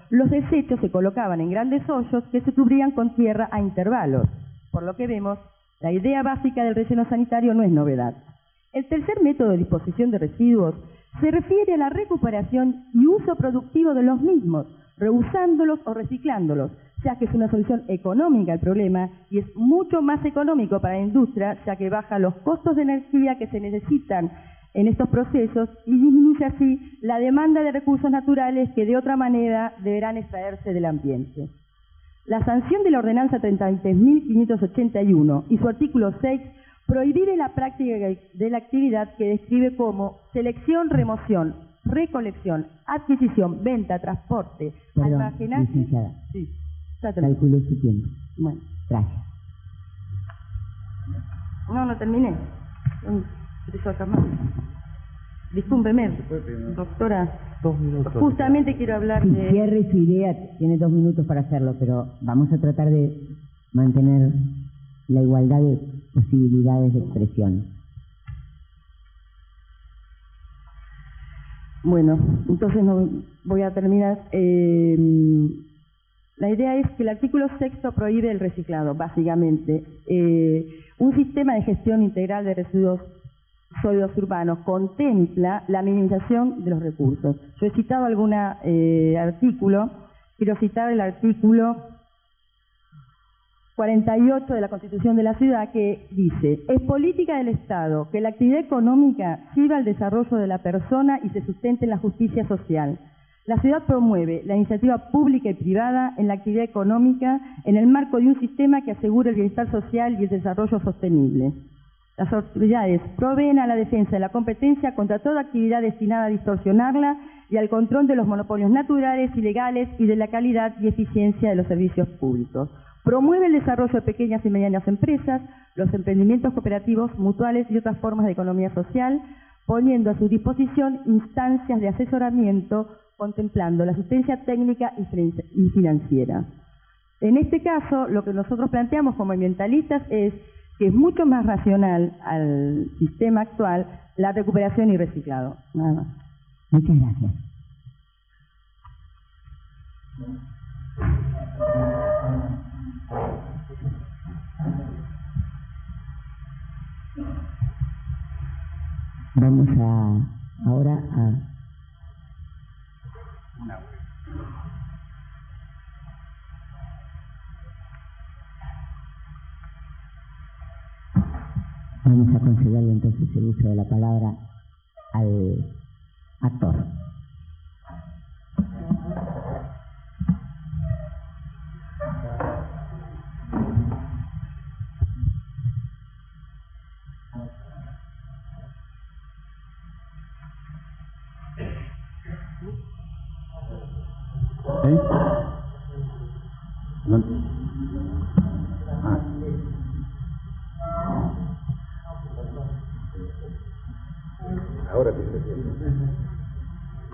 los desechos se colocaban en grandes hoyos que se cubrían con tierra a intervalos. Por lo que vemos, la idea básica del relleno sanitario no es novedad. El tercer método de disposición de residuos se refiere a la recuperación y uso productivo de los mismos, reusándolos o reciclándolos, ya que es una solución económica al problema y es mucho más económico para la industria, ya que baja los costos de energía que se necesitan en estos procesos y disminuye así la demanda de recursos naturales que de otra manera deberán extraerse del ambiente. La sanción de la Ordenanza 33.581 y su artículo 6 prohíbe la práctica de la actividad que describe como selección, remoción, recolección, adquisición, venta, transporte, Perdón, almacenaje. licenciada. Sí, Calculé su tiempo. bueno, Gracias. no terminé. Son 3 horas más. Discúlpeme, doctora. 2 minutos. Justamente quiero hablar Sí, de... cierre su idea, tiene 2 minutos para hacerlo, pero vamos a tratar de mantener la igualdad de posibilidades de expresión. Bueno, entonces no voy a terminar. La idea es que el artículo 6 prohíbe el reciclado, básicamente. Un sistema de gestión integral de residuos sólidos urbanos contempla la minimización de los recursos. Yo he citado algún artículo, quiero citar el artículo 48 de la Constitución de la Ciudad, que dice: es política del Estado que la actividad económica sirva al desarrollo de la persona y se sustente en la justicia social. La ciudad promueve la iniciativa pública y privada en la actividad económica en el marco de un sistema que asegure el bienestar social y el desarrollo sostenible. Las autoridades proveen a la defensa de la competencia contra toda actividad destinada a distorsionarla y al control de los monopolios naturales y legales y de la calidad y eficiencia de los servicios públicos. Promueve el desarrollo de pequeñas y medianas empresas, los emprendimientos cooperativos, mutuales y otras formas de economía social, poniendo a su disposición instancias de asesoramiento contemplando la asistencia técnica y financiera. En este caso, lo que nosotros planteamos como ambientalistas es que es mucho más racional al sistema actual la recuperación y reciclado. Nada más. Muchas gracias. Vamos ahora a... Vamos a concederle entonces el uso de la palabra al actor. ¿Sí? No. Ahora te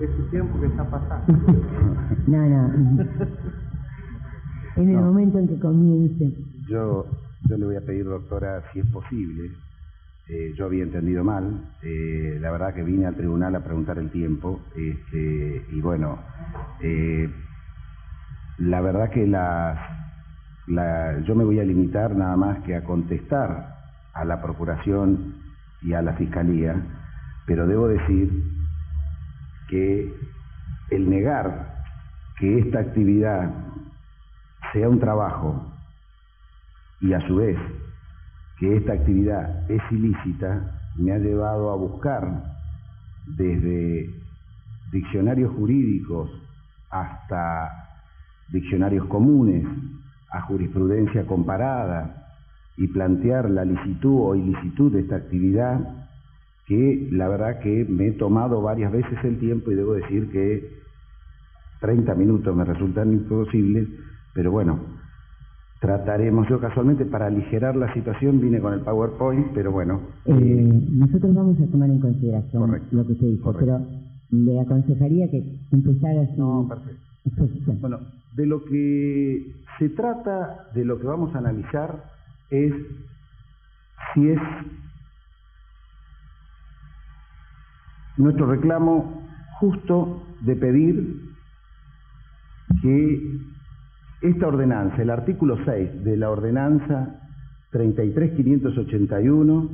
es su tiempo que está pasando. No. En el momento en que comience. Yo le voy a pedir, doctora, si es posible. Yo había entendido mal. La verdad que vine al tribunal a preguntar el tiempo. Y bueno, la verdad que yo me voy a limitar nada más que a contestar a la Procuración y a la Fiscalía, pero debo decir que el negar que esta actividad sea un trabajo y a su vez que esta actividad es ilícita me ha llevado a buscar desde diccionarios jurídicos hasta diccionarios comunes, a jurisprudencia comparada y plantear la licitud o ilicitud de esta actividad, que la verdad que me he tomado varias veces el tiempo y debo decir que 30 minutos me resultan imposibles, pero bueno, trataremos. Yo casualmente para aligerar la situación vine con el PowerPoint, pero bueno. Nosotros vamos a tomar en consideración Correcto. lo que usted dijo, Correcto. pero le aconsejaría que empezara su exposición. Bueno, de lo que se trata, de lo que vamos a analizar es si es nuestro reclamo justo de pedir que esta ordenanza, el artículo 6 de la ordenanza 33.581,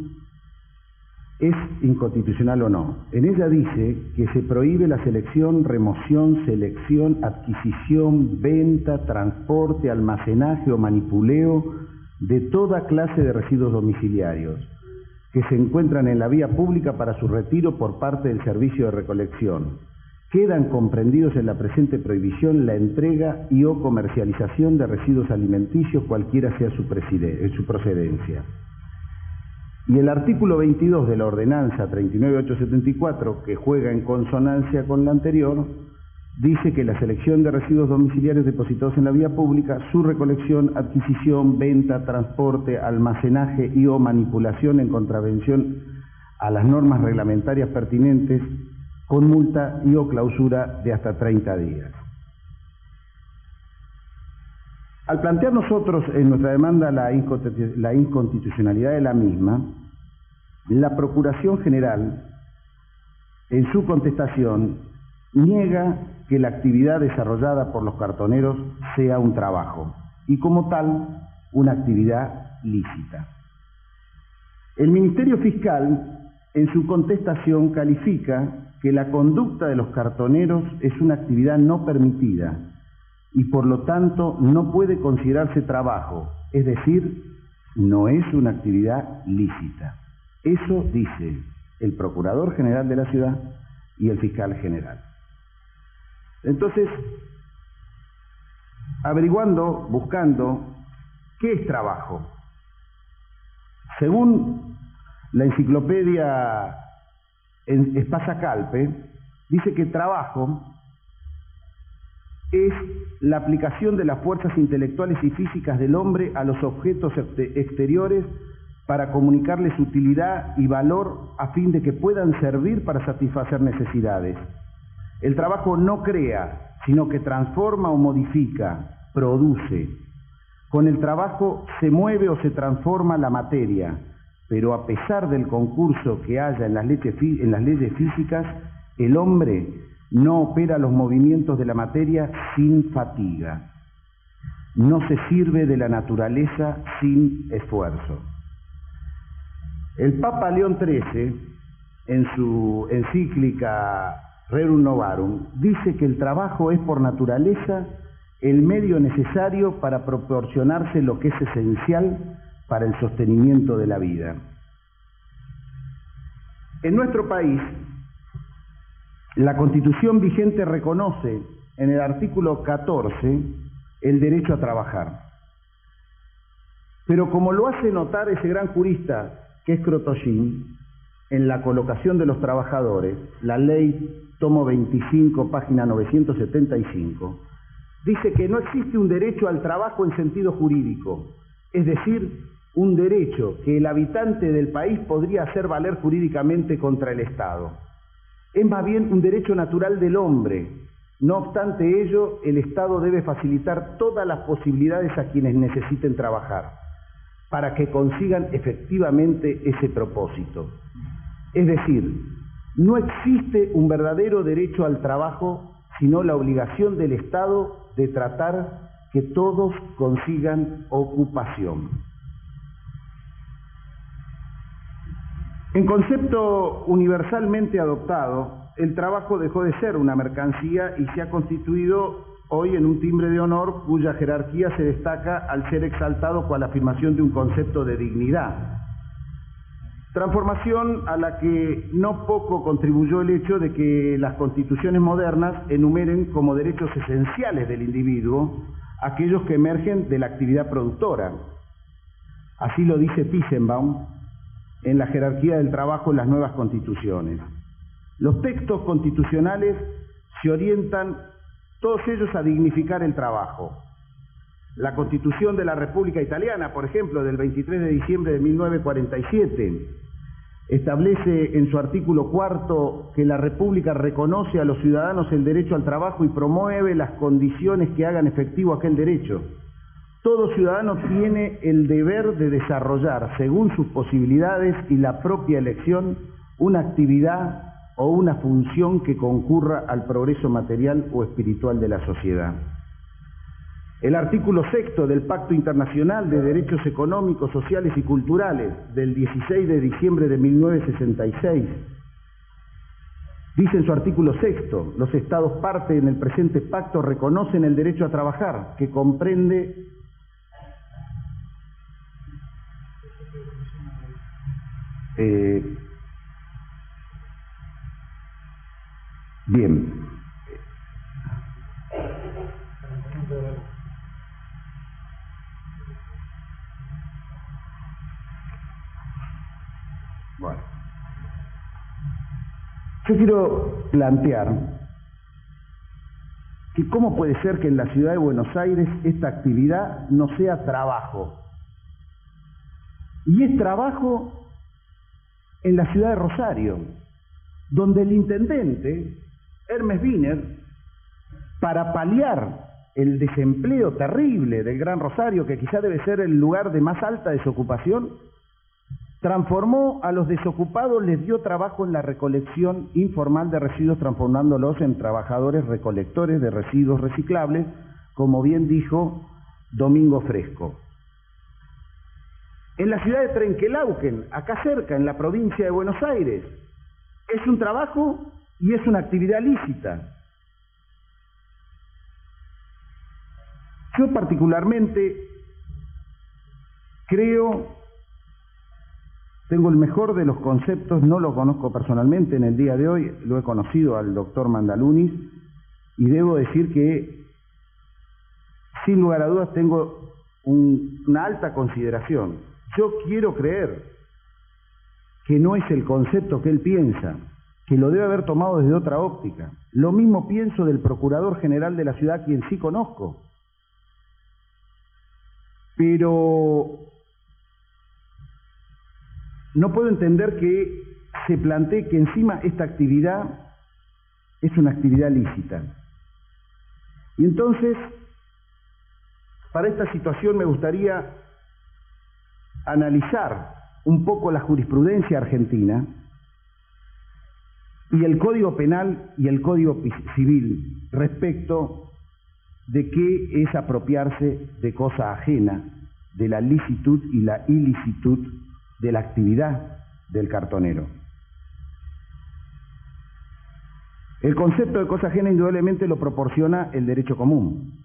es inconstitucional o no. En ella dice que se prohíbe la selección, remoción, selección, adquisición, venta, transporte, almacenaje o manipuleo de toda clase de residuos domiciliarios que se encuentran en la vía pública para su retiro por parte del servicio de recolección. Quedan comprendidos en la presente prohibición la entrega y o comercialización de residuos alimenticios, cualquiera sea su procedencia. Y el artículo 22 de la ordenanza 39.874, que juega en consonancia con la anterior, dice que la selección de residuos domiciliarios depositados en la vía pública, su recolección, adquisición, venta, transporte, almacenaje y o manipulación en contravención a las normas reglamentarias pertinentes, con multa y o clausura de hasta 30 días. Al plantear nosotros en nuestra demanda la inconstitucionalidad de la misma, la Procuración General, en su contestación, niega que la actividad desarrollada por los cartoneros sea un trabajo y, como tal, una actividad lícita. El Ministerio Fiscal, en su contestación, califica que la conducta de los cartoneros es una actividad no permitida y por lo tanto no puede considerarse trabajo, es decir, no es una actividad lícita. Eso dice el Procurador General de la Ciudad y el Fiscal General. Entonces, averiguando, buscando, ¿qué es trabajo? Según la enciclopedia Espasa Calpe, dice que trabajo es la aplicación de las fuerzas intelectuales y físicas del hombre a los objetos exteriores para comunicarles utilidad y valor a fin de que puedan servir para satisfacer necesidades. El trabajo no crea, sino que transforma o modifica, produce. Con el trabajo se mueve o se transforma la materia, pero a pesar del concurso que haya en las leyes físicas, el hombre no opera los movimientos de la materia sin fatiga. No se sirve de la naturaleza sin esfuerzo. El Papa León XIII, en su encíclica Rerum Novarum, dice que el trabajo es por naturaleza el medio necesario para proporcionarse lo que es esencial para el sostenimiento de la vida. En nuestro país, la Constitución vigente reconoce en el artículo 14 el derecho a trabajar. Pero como lo hace notar ese gran jurista que es Krotoschin, en la colocación de los trabajadores, la ley tomo 25, página 975, dice que no existe un derecho al trabajo en sentido jurídico, es decir, un derecho que el habitante del país podría hacer valer jurídicamente contra el Estado. Es más bien un derecho natural del hombre. No obstante ello, el Estado debe facilitar todas las posibilidades a quienes necesiten trabajar, para que consigan efectivamente ese propósito. Es decir, no existe un verdadero derecho al trabajo, sino la obligación del Estado de tratar que todos consigan ocupación. En concepto universalmente adoptado, el trabajo dejó de ser una mercancía y se ha constituido hoy en un timbre de honor cuya jerarquía se destaca al ser exaltado con la afirmación de un concepto de dignidad. Transformación a la que no poco contribuyó el hecho de que las constituciones modernas enumeren como derechos esenciales del individuo aquellos que emergen de la actividad productora. Así lo dice Thyssen-Baum en la jerarquía del trabajo en las nuevas constituciones. Los textos constitucionales se orientan todos ellos a dignificar el trabajo. La Constitución de la República Italiana, por ejemplo, del 23 de diciembre de 1947, establece en su artículo 4 que la República reconoce a los ciudadanos el derecho al trabajo y promueve las condiciones que hagan efectivo aquel derecho. Todo ciudadano tiene el deber de desarrollar, según sus posibilidades y la propia elección, una actividad o una función que concurra al progreso material o espiritual de la sociedad. El artículo 6 del Pacto Internacional de Derechos Económicos, Sociales y Culturales del 16 de diciembre de 1966 dice en su artículo 6: los Estados parte en el presente pacto reconocen el derecho a trabajar, que comprende bien. Bueno, yo quiero plantear que cómo puede ser que en la ciudad de Buenos Aires esta actividad no sea trabajo. Y es trabajo en la ciudad de Rosario, donde el intendente, Hermes Wiener, para paliar el desempleo terrible del Gran Rosario, que quizá debe ser el lugar de más alta desocupación, transformó a los desocupados, les dio trabajo en la recolección informal de residuos, transformándolos en trabajadores recolectores de residuos reciclables, como bien dijo Domingo Fresco. En la ciudad de Trenquelauquen, acá cerca, en la provincia de Buenos Aires, es un trabajo y es una actividad lícita. Yo particularmente creo, tengo el mejor de los conceptos, no lo conozco personalmente en el día de hoy, lo he conocido al doctor Mandalunis, y debo decir que, sin lugar a dudas, tengo una alta consideración. Yo quiero creer que no es el concepto que él piensa, que lo debe haber tomado desde otra óptica. Lo mismo pienso del Procurador General de la ciudad, quien sí conozco. Pero no puedo entender que se plantee que encima esta actividad es una actividad lícita. Y entonces, para esta situación me gustaría analizar un poco la jurisprudencia argentina y el Código Penal y el Código Civil respecto de qué es apropiarse de cosa ajena, de la licitud y la ilicitud de la actividad del cartonero. El concepto de cosa ajena indudablemente lo proporciona el derecho común.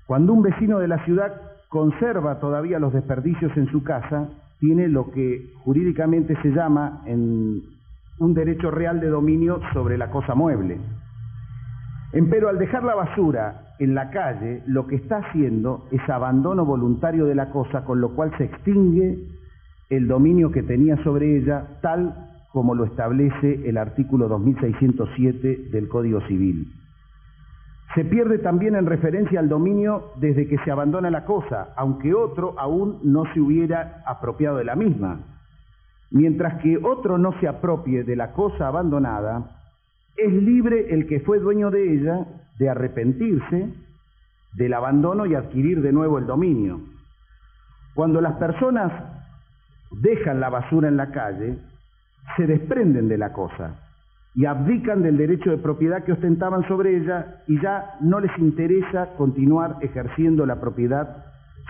Cuando un vecino de la ciudad conserva todavía los desperdicios en su casa, tiene lo que jurídicamente se llama un derecho real de dominio sobre la cosa mueble. Empero al dejar la basura en la calle, lo que está haciendo es abandono voluntario de la cosa, con lo cual se extingue el dominio que tenía sobre ella, tal como lo establece el artículo 2607 del Código Civil. Se pierde también en referencia al dominio desde que se abandona la cosa, aunque otro aún no se hubiera apropiado de la misma. Mientras que otro no se apropie de la cosa abandonada, es libre el que fue dueño de ella de arrepentirse del abandono y adquirir de nuevo el dominio. Cuando las personas dejan la basura en la calle, se desprenden de la cosa y abdican del derecho de propiedad que ostentaban sobre ella, y ya no les interesa continuar ejerciendo la propiedad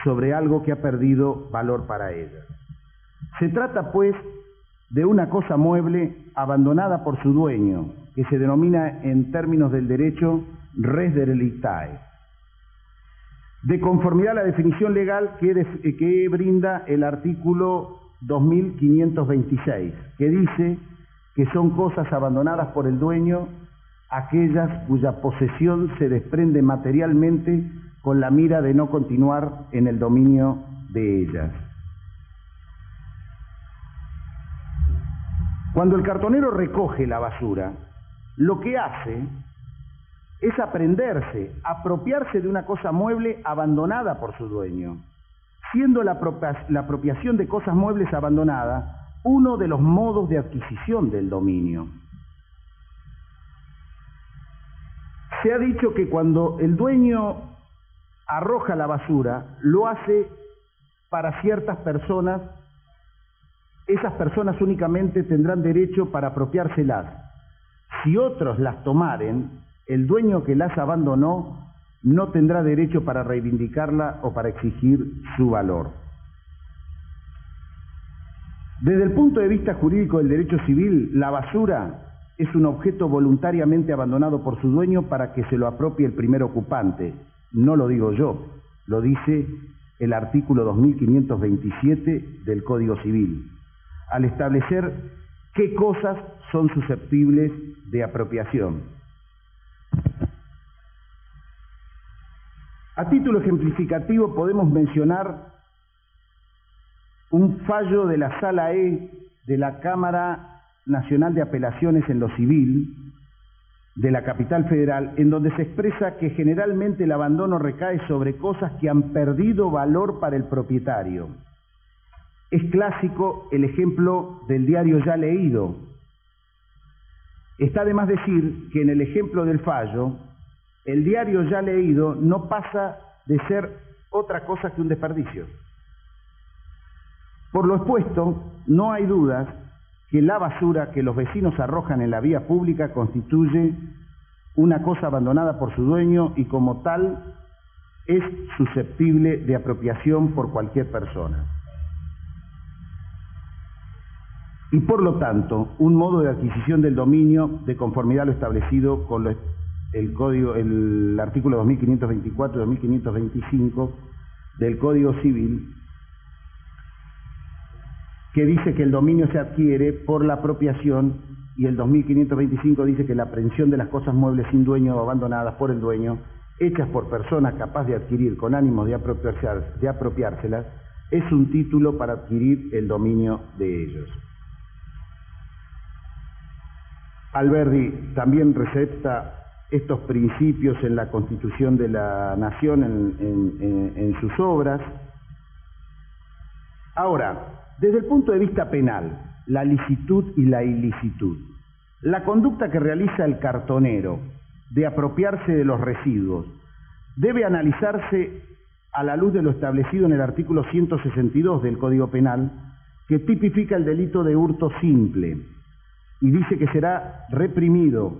sobre algo que ha perdido valor para ella. Se trata, pues, de una cosa mueble abandonada por su dueño, que se denomina en términos del derecho res derelictae, de conformidad a la definición legal que brinda el artículo 2526, que dice que son cosas abandonadas por el dueño aquellas cuya posesión se desprende materialmente con la mira de no continuar en el dominio de ellas. Cuando el cartonero recoge la basura, lo que hace es apropiarse de una cosa mueble abandonada por su dueño, siendo la apropiación de cosas muebles abandonadas uno de los modos de adquisición del dominio. Se ha dicho que cuando el dueño arroja la basura, lo hace para ciertas personas. Esas personas únicamente tendrán derecho para apropiárselas. Si otros las tomaren, el dueño que las abandonó no tendrá derecho para reivindicarla o para exigir su valor. Desde el punto de vista jurídico del derecho civil, la basura es un objeto voluntariamente abandonado por su dueño para que se lo apropie el primer ocupante. No lo digo yo, lo dice el artículo 2527 del Código Civil, al establecer qué cosas son susceptibles de apropiación. A título ejemplificativo podemos mencionar un fallo de la Sala E de la Cámara Nacional de Apelaciones en lo Civil de la Capital Federal, en donde se expresa que generalmente el abandono recae sobre cosas que han perdido valor para el propietario. Es clásico el ejemplo del diario ya leído. Está de más decir que en el ejemplo del fallo, el diario ya leído no pasa de ser otra cosa que un desperdicio. Por lo expuesto, no hay dudas que la basura que los vecinos arrojan en la vía pública constituye una cosa abandonada por su dueño y como tal es susceptible de apropiación por cualquier persona. Y por lo tanto, un modo de adquisición del dominio de conformidad a lo establecido con el artículo 2524 y 2525 del Código Civil, que dice que el dominio se adquiere por la apropiación, y el 2525 dice que la aprehensión de las cosas muebles sin dueño o abandonadas por el dueño, hechas por persona capaz de adquirir con ánimo de apropiárselas, es un título para adquirir el dominio de ellos. Alberdi también recepta estos principios en la Constitución de la Nación en sus obras. Ahora, desde el punto de vista penal, la licitud y la ilicitud. La conducta que realiza el cartonero de apropiarse de los residuos debe analizarse a la luz de lo establecido en el artículo 162 del Código Penal, que tipifica el delito de hurto simple y dice que será reprimido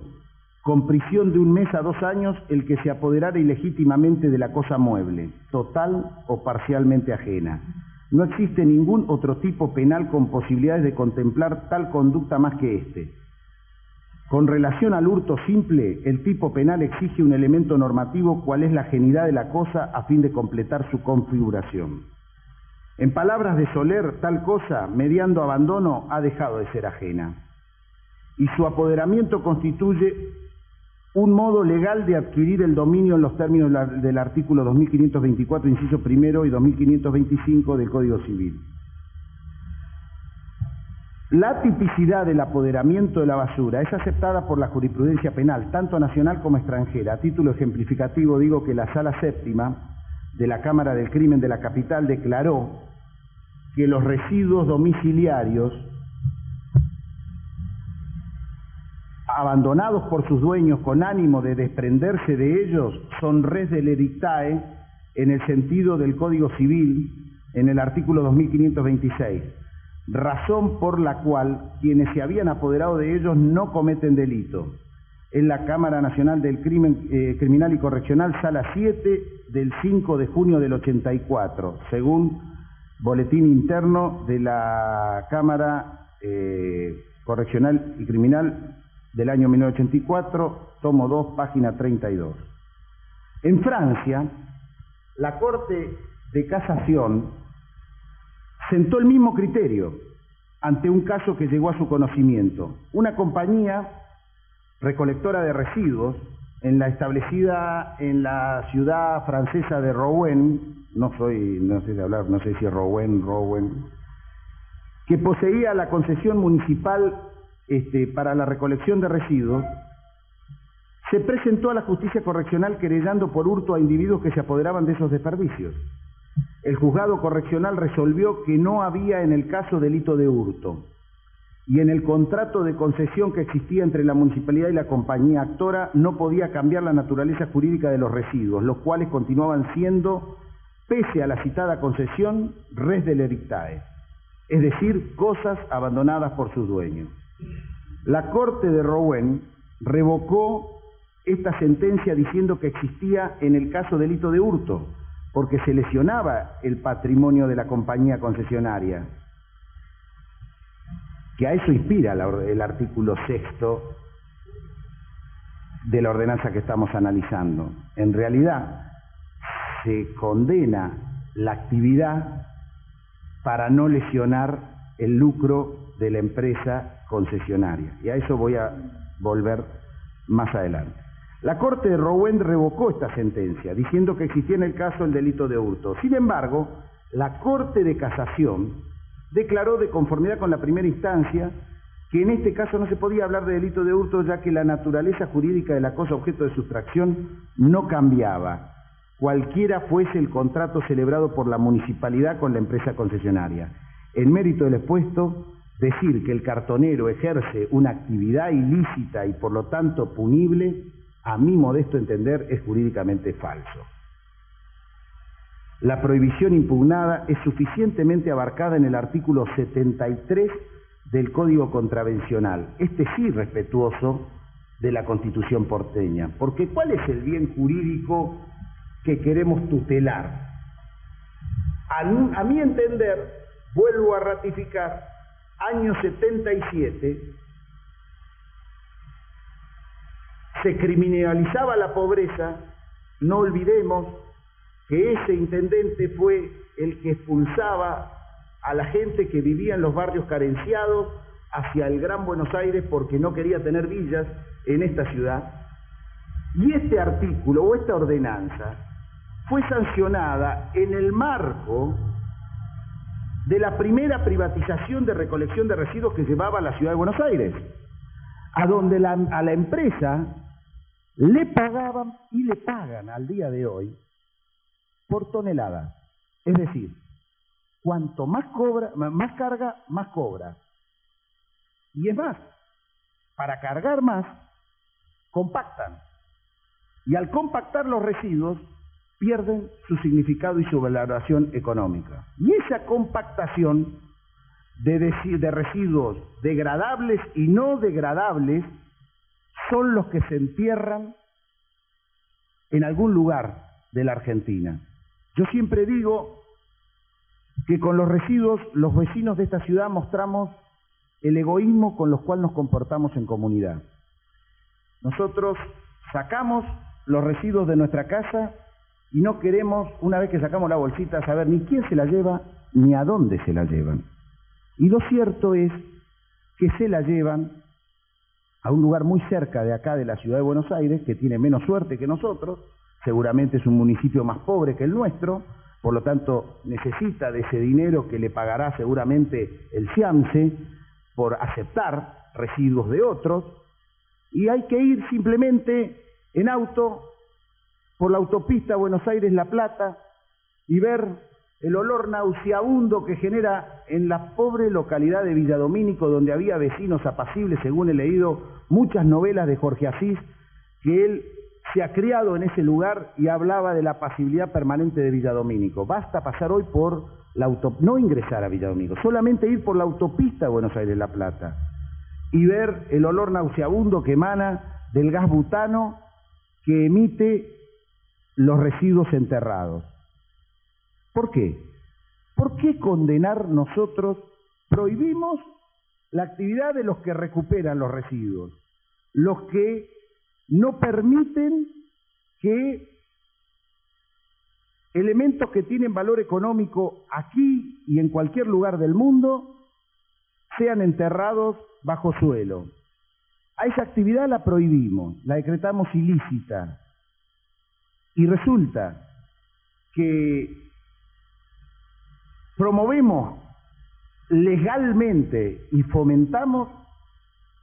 con prisión de 1 mes a 2 años el que se apoderare ilegítimamente de la cosa mueble, total o parcialmente ajena. No existe ningún otro tipo penal con posibilidades de contemplar tal conducta más que este. Con relación al hurto simple, el tipo penal exige un elemento normativo, cual es la ajenidad de la cosa, a fin de completar su configuración. En palabras de Soler, tal cosa, mediando abandono, ha dejado de ser ajena, y su apoderamiento constituye un modo legal de adquirir el dominio en los términos del artículo 2524, inciso primero, y 2525 del Código Civil. La tipicidad del apoderamiento de la basura es aceptada por la jurisprudencia penal, tanto nacional como extranjera. A título ejemplificativo digo que la Sala Séptima de la Cámara del Crimen de la Capital declaró que los residuos domiciliarios abandonados por sus dueños con ánimo de desprenderse de ellos son res delictae en el sentido del Código Civil en el artículo 2526, razón por la cual quienes se habían apoderado de ellos no cometen delito. Es la Cámara Nacional del Criminal y Correccional, Sala 7, del 5 de junio del 84, según Boletín Interno de la Cámara Correccional y Criminal del año 1984, tomo 2, página 32. En Francia, la Corte de Casación sentó el mismo criterio ante un caso que llegó a su conocimiento. Una compañía recolectora de residuos establecida en la ciudad francesa de Rouen, no sé si Rouen, que poseía la concesión municipal para la recolección de residuos, se presentó a la justicia correccional querellando por hurto a individuos que se apoderaban de esos desperdicios. El juzgado correccional resolvió que no había en el caso delito de hurto, y en el contrato de concesión que existía entre la municipalidad y la compañía actora no podía cambiar la naturaleza jurídica de los residuos, los cuales continuaban siendo, pese a la citada concesión, res delictae, es decir, cosas abandonadas por sus dueños. La Corte de Rouen revocó esta sentencia diciendo que existía en el caso delito de hurto, porque se lesionaba el patrimonio de la compañía concesionaria, que a eso inspira el artículo 6º de la ordenanza que estamos analizando. En realidad, se condena la actividad para no lesionar el lucro de la empresa concesionaria, y a eso voy a volver más adelante. La Corte de Rouen revocó esta sentencia, diciendo que existía en el caso el delito de hurto. Sin embargo, la Corte de Casación declaró de conformidad con la primera instancia que en este caso no se podía hablar de delito de hurto, ya que la naturaleza jurídica de la cosa objeto de sustracción no cambiaba, cualquiera fuese el contrato celebrado por la municipalidad con la empresa concesionaria. En mérito del expuesto, decir que el cartonero ejerce una actividad ilícita y por lo tanto punible, a mi modesto entender, es jurídicamente falso. La prohibición impugnada es suficientemente abarcada en el artículo 73 del Código Contravencional, este sí respetuoso de la Constitución porteña, porque ¿cuál es el bien jurídico que queremos tutelar? A mi entender, vuelvo a ratificar, año 77, se criminalizaba la pobreza. No olvidemos que ese intendente fue el que expulsaba a la gente que vivía en los barrios carenciados hacia el Gran Buenos Aires porque no quería tener villas en esta ciudad. Y este artículo o esta ordenanza fue sancionada en el marco de la primera privatización de recolección de residuos que llevaba la ciudad de Buenos Aires, a donde a la empresa le pagaban y le pagan al día de hoy por tonelada. Es decir, cuanto más carga, más cobra. Y es más, para cargar más, compactan. Y al compactar los residuos, pierden su significado y su valoración económica. Y esa compactación de residuos degradables y no degradables son los que se entierran en algún lugar de la Argentina. Yo siempre digo que con los residuos los vecinos de esta ciudad mostramos el egoísmo con los cual nos comportamos en comunidad. Nosotros sacamos los residuos de nuestra casa y no queremos, una vez que sacamos la bolsita, saber ni quién se la lleva ni a dónde se la llevan. Y lo cierto es que se la llevan a un lugar muy cerca de acá, de la ciudad de Buenos Aires, que tiene menos suerte que nosotros, seguramente es un municipio más pobre que el nuestro, por lo tanto necesita de ese dinero que le pagará seguramente el CIAMSE por aceptar residuos de otros, y hay que ir simplemente en auto por la autopista Buenos Aires-La Plata y ver el olor nauseabundo que genera en la pobre localidad de Villadomínico, donde había vecinos apacibles, según he leído muchas novelas de Jorge Asís, que él se ha criado en ese lugar y hablaba de la apacibilidad permanente de Villadomínico. Basta pasar hoy por la no ingresar a Villadomínico, solamente ir por la autopista Buenos Aires-La Plata y ver el olor nauseabundo que emana del gas butano que emite los residuos enterrados. ¿Por qué? ¿Por qué condenar nosotros? Prohibimos la actividad de los que recuperan los residuos, los que no permiten que elementos que tienen valor económico aquí y en cualquier lugar del mundo sean enterrados bajo suelo. A esa actividad la prohibimos, la decretamos ilícita. Y resulta que promovemos legalmente y fomentamos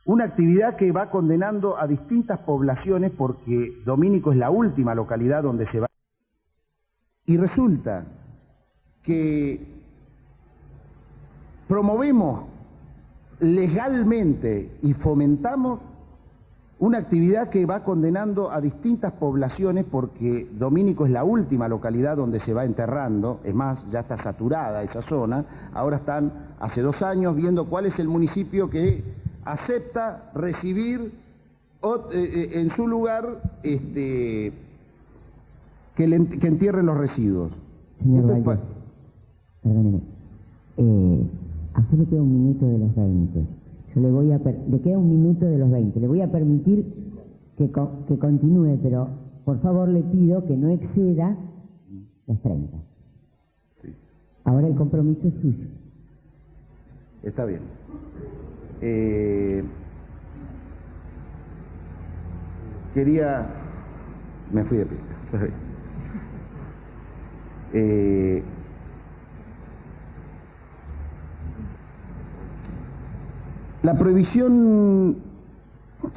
una actividad que va condenando a distintas poblaciones, porque Domínico es la última localidad donde se va. Y resulta que promovemos legalmente y fomentamos una actividad que va condenando a distintas poblaciones, porque Domínico es la última localidad donde se va enterrando, es más, ya está saturada esa zona. Ahora están, hace 2 años, viendo cuál es el municipio que acepta recibir en su lugar, que entierren los residuos. Señor Valle, perdóneme. A usted le queda 1 minuto de los 20. Yo le queda 1 minuto de los 20. Le voy a permitir que continúe, pero por favor le pido que no exceda los 30. Sí. Ahora el compromiso es suyo. Está bien. Me fui de pista. La prohibición,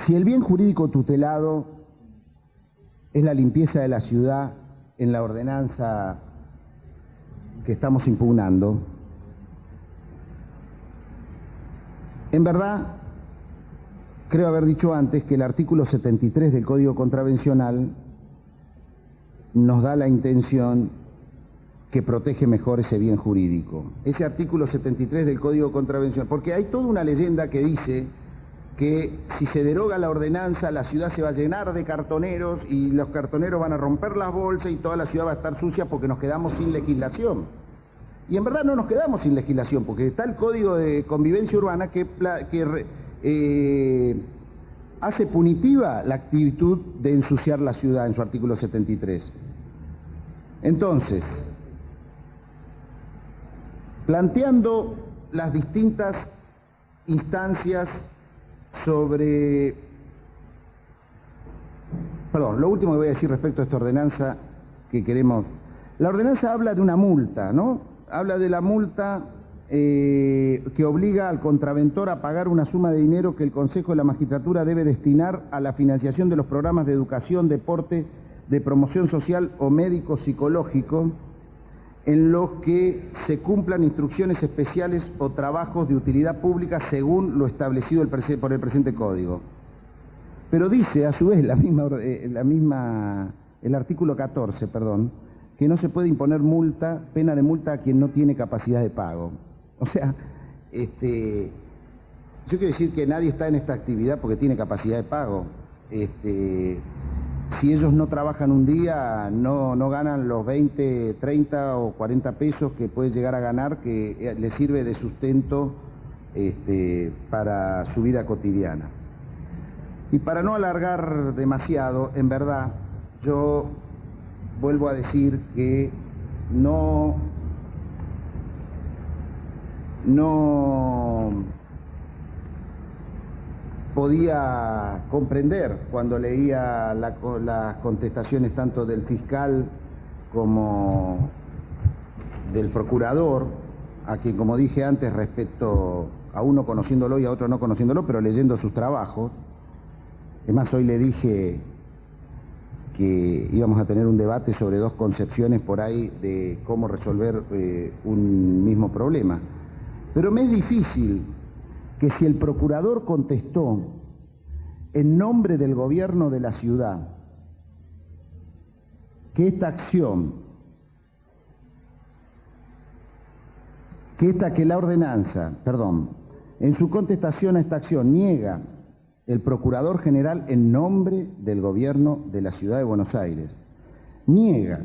si el bien jurídico tutelado es la limpieza de la ciudad en la ordenanza que estamos impugnando, en verdad, creo haber dicho antes que el artículo 73 del Código Contravencional nos da la intención que protege mejor ese bien jurídico. Ese artículo 73 del Código Contravencional, porque hay toda una leyenda que dice que si se deroga la ordenanza, la ciudad se va a llenar de cartoneros y los cartoneros van a romper las bolsas y toda la ciudad va a estar sucia porque nos quedamos sin legislación. Y en verdad no nos quedamos sin legislación, porque está el Código de Convivencia Urbana que hace punitiva la actitud de ensuciar la ciudad en su artículo 73. Entonces, planteando las distintas instancias sobre... Perdón, lo último que voy a decir respecto a esta ordenanza que queremos... La ordenanza habla de una multa, ¿no? Habla de la multa que obliga al contraventor a pagar una suma de dinero que el Consejo de la Magistratura debe destinar a la financiación de los programas de educación, deporte, de promoción social o médico-psicológico, en los que se cumplan instrucciones especiales o trabajos de utilidad pública según lo establecido por el presente Código. Pero dice, a su vez, el artículo 14, que no se puede imponer pena de multa a quien no tiene capacidad de pago. O sea, yo quiero decir que nadie está en esta actividad porque tiene capacidad de pago. Si ellos no trabajan un día, no ganan los 20, 30 o 40 pesos que puede llegar a ganar, que les sirve de sustento para su vida cotidiana. Y para no alargar demasiado, en verdad, yo vuelvo a decir que no podía comprender cuando leía las contestaciones tanto del fiscal como del procurador, a quien, como dije antes, respecto a uno conociéndolo y a otro no conociéndolo, pero leyendo sus trabajos. Es más, hoy le dije que íbamos a tener un debate sobre dos concepciones por ahí de cómo resolver un mismo problema. Pero me es difícil que si el procurador contestó en nombre del gobierno de la ciudad que en su contestación a esta acción niega el Procurador General en nombre del gobierno de la Ciudad de Buenos Aires, niega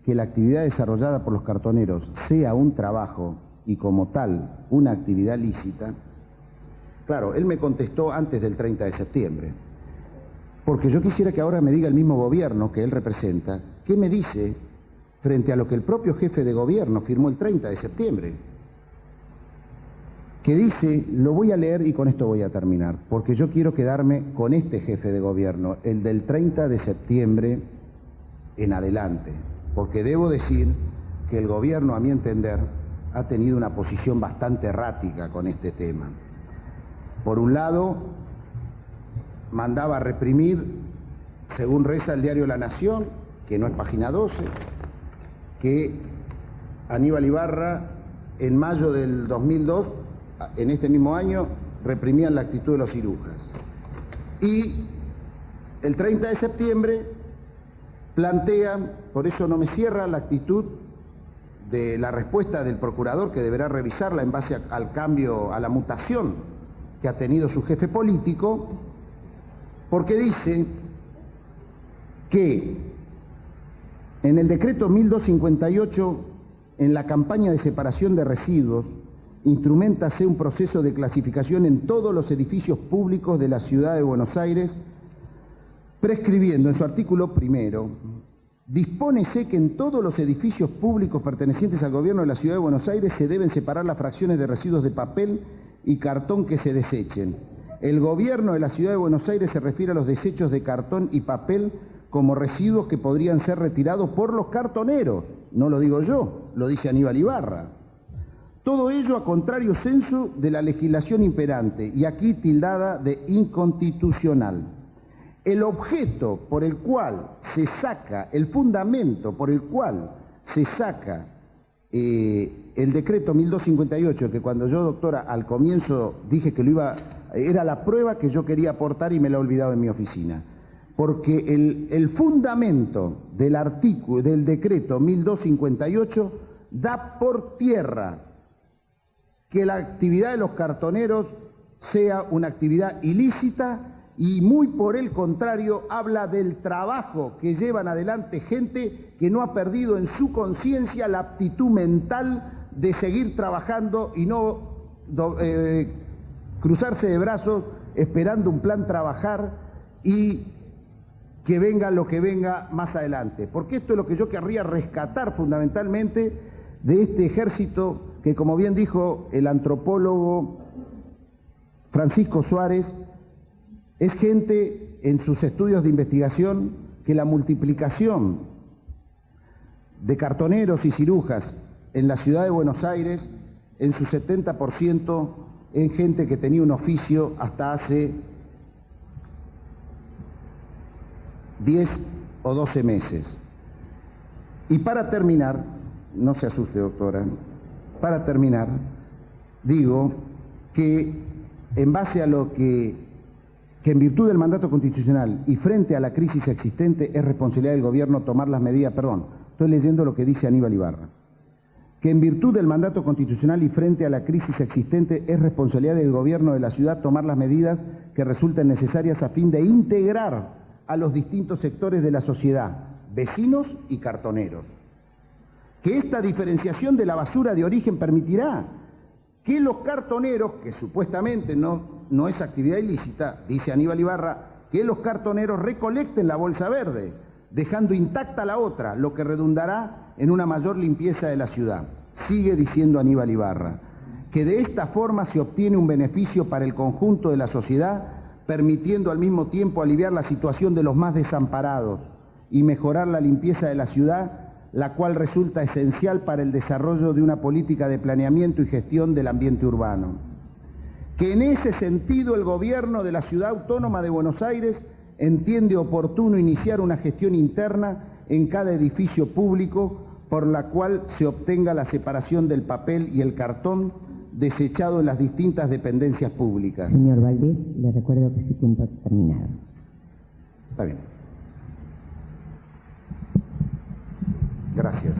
que la actividad desarrollada por los cartoneros sea un trabajo y como tal una actividad lícita. Claro, él me contestó antes del 30 de septiembre, porque yo quisiera que ahora me diga el mismo gobierno que él representa, ¿qué me dice frente a lo que el propio jefe de gobierno firmó el 30 de septiembre? Que dice, lo voy a leer y con esto voy a terminar, porque yo quiero quedarme con este jefe de gobierno, el del 30 de septiembre en adelante, porque debo decir que el gobierno, a mi entender, ha tenido una posición bastante errática con este tema. Por un lado, mandaba a reprimir, según reza el diario La Nación, que no es página 12, que Aníbal Ibarra, en mayo del 2002, en este mismo año, reprimían la actitud de los cirujas. Y el 30 de septiembre plantean, por eso no me cierra la actitud de la respuesta del procurador, que deberá revisarla en base al cambio, a la mutación que ha tenido su jefe político, porque dice que en el decreto 1258, en la campaña de separación de residuos, instruméntase un proceso de clasificación en todos los edificios públicos de la Ciudad de Buenos Aires, prescribiendo en su artículo primero: dispónese que en todos los edificios públicos pertenecientes al gobierno de la Ciudad de Buenos Aires se deben separar las fracciones de residuos de papel y cartón que se desechen. El gobierno de la Ciudad de Buenos Aires se refiere a los desechos de cartón y papel como residuos que podrían ser retirados por los cartoneros. No lo digo yo, lo dice Aníbal Ibarra. Todo ello a contrario censo de la legislación imperante, y aquí tildada de inconstitucional. El objeto por el cual se saca, el fundamento por el cual se saca el decreto 1258, que cuando yo, doctora, al comienzo dije que era la prueba que yo quería aportar y me la he olvidado en mi oficina. Porque el fundamento del artículo, del decreto 1258, da por tierra que la actividad de los cartoneros sea una actividad ilícita, y muy por el contrario habla del trabajo que llevan adelante gente que no ha perdido en su conciencia la aptitud mental de seguir trabajando y no cruzarse de brazos esperando un plan trabajar y que venga lo que venga más adelante. Porque esto es lo que yo querría rescatar fundamentalmente de este ejército que, como bien dijo el antropólogo Francisco Suárez, es gente en sus estudios de investigación que la multiplicación de cartoneros y cirujas en la Ciudad de Buenos Aires, en su 70%, es gente que tenía un oficio hasta hace 10 o 12 meses. Y para terminar, no se asuste, doctora, para terminar, digo que en base a lo que en virtud del mandato constitucional y frente a la crisis existente es responsabilidad del gobierno tomar las medidas, estoy leyendo lo que dice Aníbal Ibarra, que en virtud del mandato constitucional y frente a la crisis existente es responsabilidad del gobierno de la ciudad tomar las medidas que resulten necesarias a fin de integrar a los distintos sectores de la sociedad, vecinos y cartoneros. Que esta diferenciación de la basura de origen permitirá que los cartoneros, que supuestamente no es actividad ilícita, dice Aníbal Ibarra, que los cartoneros recolecten la bolsa verde, dejando intacta la otra, lo que redundará en una mayor limpieza de la ciudad. Sigue diciendo Aníbal Ibarra, que de esta forma se obtiene un beneficio para el conjunto de la sociedad, permitiendo al mismo tiempo aliviar la situación de los más desamparados y mejorar la limpieza de la ciudad, la cual resulta esencial para el desarrollo de una política de planeamiento y gestión del ambiente urbano. Que en ese sentido el gobierno de la Ciudad Autónoma de Buenos Aires entiende oportuno iniciar una gestión interna en cada edificio público por la cual se obtenga la separación del papel y el cartón desechado en las distintas dependencias públicas. Señor Valdés, le recuerdo que su tiempo ha terminado. Está bien. Gracias.